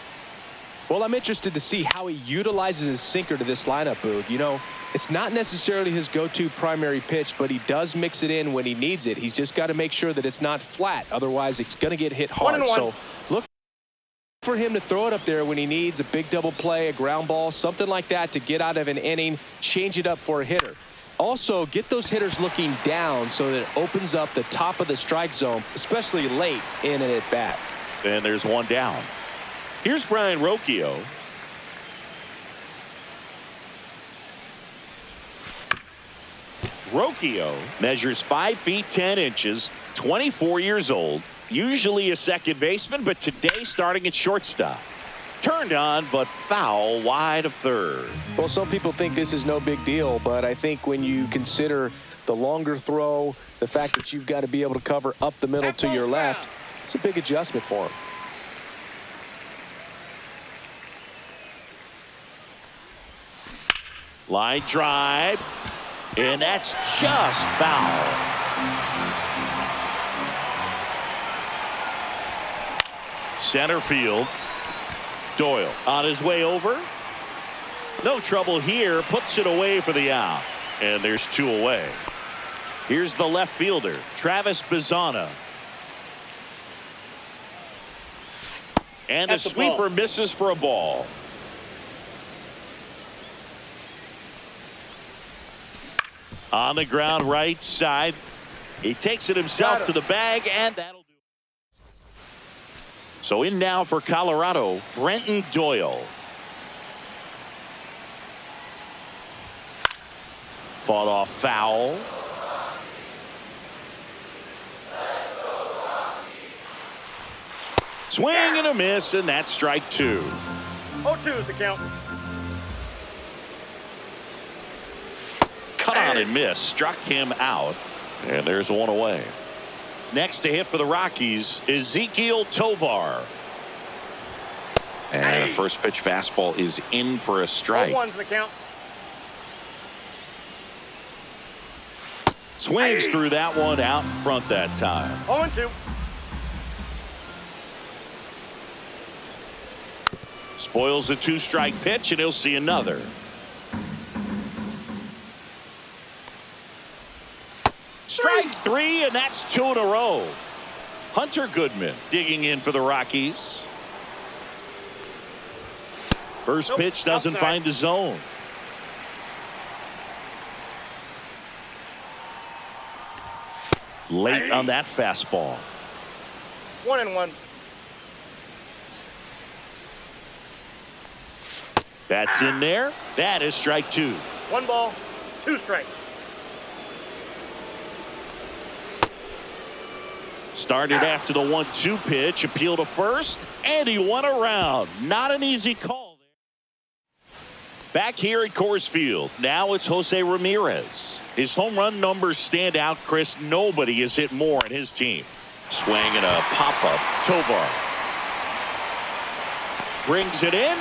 Well, I'm interested to see how he utilizes his sinker to this lineup, Boog. You know, it's not necessarily his go-to primary pitch, but he does mix it in when he needs it. He's just got to make sure that it's not flat. Otherwise, it's going to get hit hard. 1-1. So look for him to throw it up there when he needs a big double play, a ground ball, something like that to get out of an inning, change it up for a hitter. Also, get those hitters looking down so that it opens up the top of the strike zone, especially late in an at-bat. And there's one down. Here's Brian Rocchio. Rocchio measures 5 feet 10 inches, 24 years old, usually a second baseman, but today starting at shortstop. Turned on, but foul wide of third. Well, some people think this is no big deal, but I think when you consider the longer throw, the fact that you've got to be able to cover up the middle to your left, it's a big adjustment for him. Line drive, and that's just foul. Center field. Doyle on his way over. No trouble here. Puts it away for the out. And there's 2 away. Here's the left fielder, Travis Bazzana. And the sweeper misses for a ball. On the ground right side. He takes it himself to the bag, and that'll do. So in now for Colorado, Brenton Doyle. Fought off foul. Swing and a miss, and that's strike 2. 0-2 is the count. Cut on and miss. Struck him out. And there's 1 away. Next to hit for the Rockies, Ezequiel Tovar. And the first pitch fastball is in for a strike. 0-1's the count. Swings through that one out in front that time. 0-2. Spoils the 2-strike pitch, and he'll see another. Strike three, and that's 2 in a row. Hunter Goodman digging in for the Rockies. First pitch doesn't find the zone. Late on that fastball. 1-1. That's in there. That is strike 2. 1 ball, 2 strikes. Started after the 1-2 pitch, appeal to first, and he won around. Not an easy call there. Back here at Coors Field, now it's Jose Ramirez. His home run numbers stand out, Chris. Nobody has hit more in his team. Swing and a pop-up. Tovar brings it in,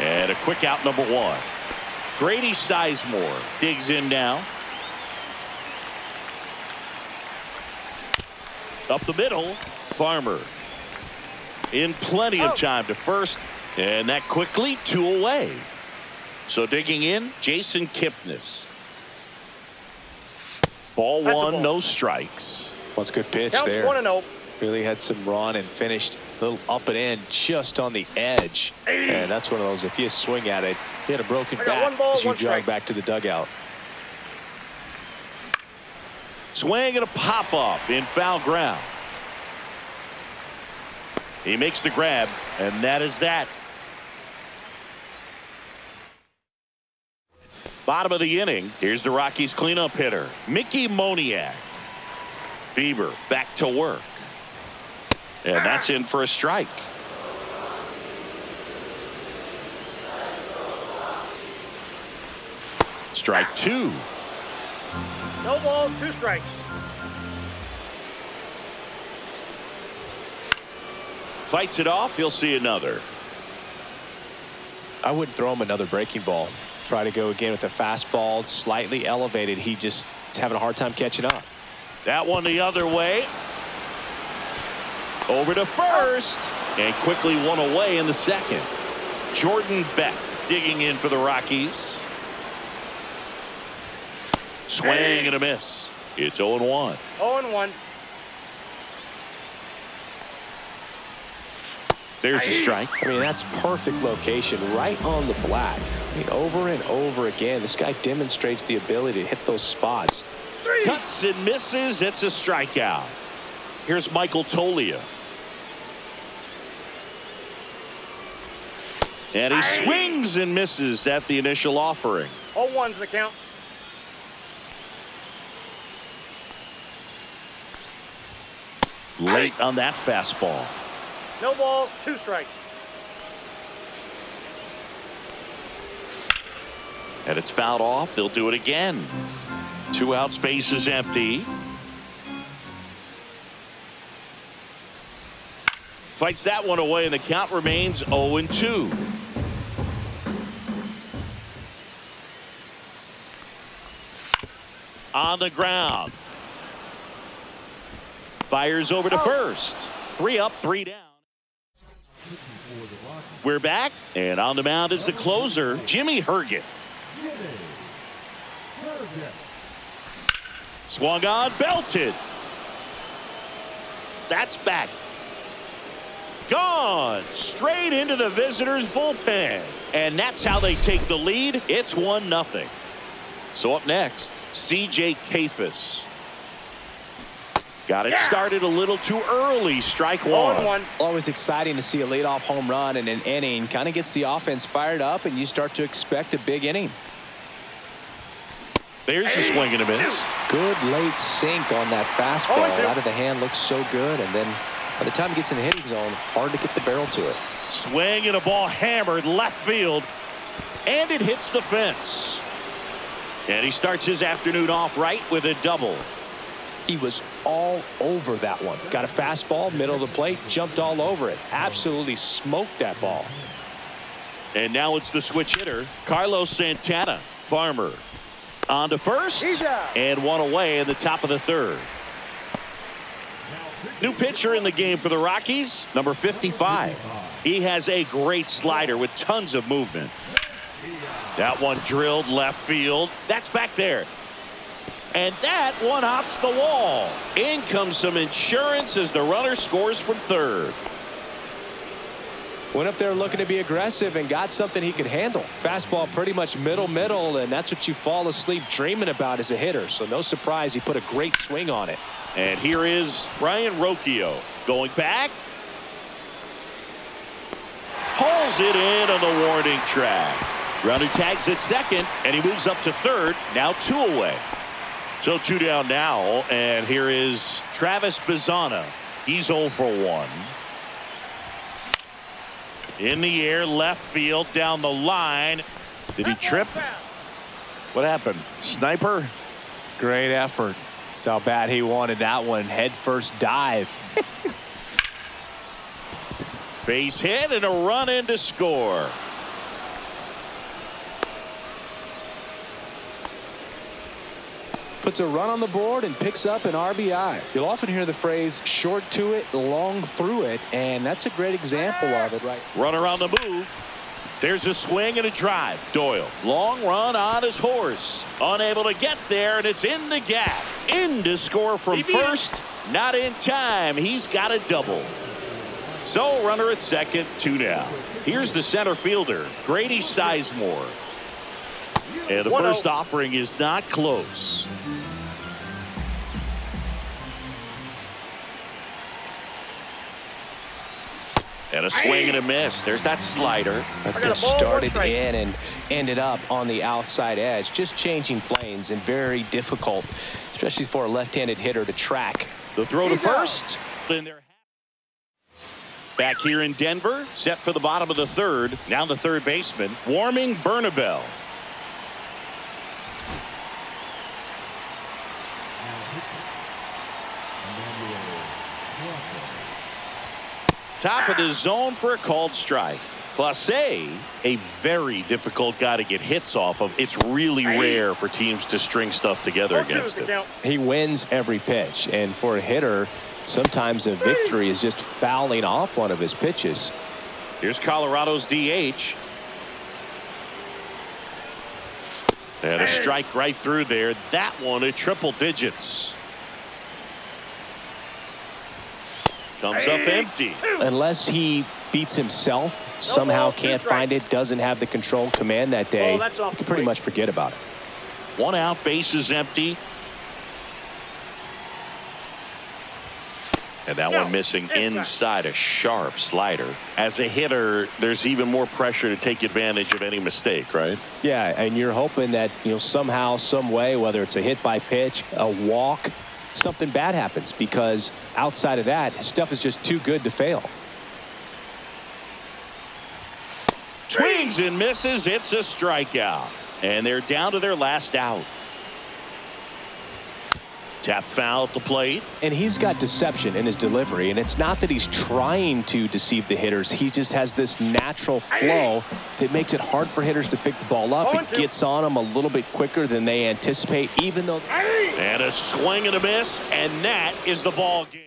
and a quick out, number 1. Grady Sizemore digs in now. Up the middle, Farmer in plenty of time to first, and that quickly 2 away. So digging in, Jason Kipnis. Ball 1, no strikes. Well, it's a good pitch Counts there. 1-0. Really had some run and finished a little up and in just on the edge. And that's one of those, if you swing at it, you had a broken back 1 ball, as you 1 jog strike. back to the dugout. Swing and a pop-up in foul ground. He makes the grab, and that is that. Bottom of the inning, here's the Rockies cleanup hitter, Mickey Moniak. Bieber back to work. And that's in for a strike. Strike 2. No balls, 2 strikes. Fights it off. He'll see another. I wouldn't throw him another breaking ball. Try to go again with the fastball, slightly elevated. He just is having a hard time catching up. That one the other way. Over to first. And quickly 1 away in the second. Jordan Beck digging in for the Rockies. Swing and a miss. It's 0-1. 0-1. There's a strike. I mean, that's perfect location, right on the black. I mean, over and over again, this guy demonstrates the ability to hit those spots. Cuts and misses. It's a strikeout. Here's Michael Tolia. And he swings and misses at the initial offering. 0-1's the count. Late on that fastball. No balls, 2 strikes. And it's fouled off. They'll do it again. 2 outs, base is empty. Fights that one away, and the count remains 0-2. On the ground. Fires over to first. 3 up, 3 down. We're back, and on the mound is the closer, Jimmy Herget. Swung on, belted. That's back. Gone straight into the visitors' bullpen. And that's how they take the lead. It's 1-0. So up next, C.J. Kafis. Got it started a little too early. Strike 1. 0-1. Always exciting to see a leadoff home run in an inning. Kind of gets the offense fired up, and you start to expect a big inning. There's the swing and a miss. Good late sink on that fastball. Out of the hand looks so good, and then by the time it gets in the hitting zone, hard to get the barrel to it. Swing and a ball hammered left field, and it hits the fence. And he starts his afternoon off right with a double. He was all over that one. Got a fastball, middle of the plate, jumped all over it. Absolutely smoked that ball. And now it's the switch hitter, Carlos Santana. Farmer on to first, and 1 away in the top of the 3rd. New pitcher in the game for the Rockies, number 55. He has a great slider with tons of movement. That one drilled left field. That's back there. And that one hops the wall. In comes some insurance as the runner scores from third. Went up there looking to be aggressive and got something he could handle. Fastball pretty much middle, and that's what you fall asleep dreaming about as a hitter. So no surprise he put a great swing on it. And here is Ryan Rocchio going back. Hauls it in on the warning track. Runner tags at second, and he moves up to third. Now 2 away. So 2 down now, and here is Travis Bazzana. He's 0 for 1. In the air, left field, down the line. Did he trip? What happened? Sniper? Great effort. That's how bad he wanted that one. Head first dive. Base hit and a run in to score. Puts a run on the board and picks up an RBI. You'll often hear the phrase short to it, long through it, and that's a great example of it, right? Runner on the move. There's a swing and a drive. Doyle, long run on his horse. Unable to get there, and it's in the gap. In to score from first. Not in time. He's got a double. So runner at second, 2 down. Here's the center fielder, Grady Sizemore. And the first offering is not close. And a swing and a miss. There's that slider. That pitch started in and ended up on the outside edge. Just changing planes and very difficult, especially for a left-handed hitter to track. The throw to first. Back here in Denver, set for the bottom of the third. Now the third baseman, Warming Bernabel. Top of the zone for a called strike. Clase, a very difficult guy to get hits off of. It's really rare for teams to string stuff together against him. He wins every pitch, and for a hitter, sometimes a victory is just fouling off one of his pitches. Here's Colorado's DH. And a strike right through there. That one at triple digits. Comes up empty. Unless he beats himself, somehow can't find it, doesn't have the control command that day, you can pretty much forget about it. 1 out, base is empty. And that one missing inside, a sharp slider. As a hitter, there's even more pressure to take advantage of any mistake, right? Yeah, and you're hoping that, somehow, some way, whether it's a hit by pitch, a walk, something bad happens, because outside of that, stuff is just too good to fail. Swings and misses. It's a strikeout. And they're down to their last out. Tap foul at the plate. And he's got deception in his delivery, and it's not that he's trying to deceive the hitters. He just has this natural flow that makes it hard for hitters to pick the ball up. It gets on them a little bit quicker than they anticipate, even though... And a swing and a miss, and that is the ball game.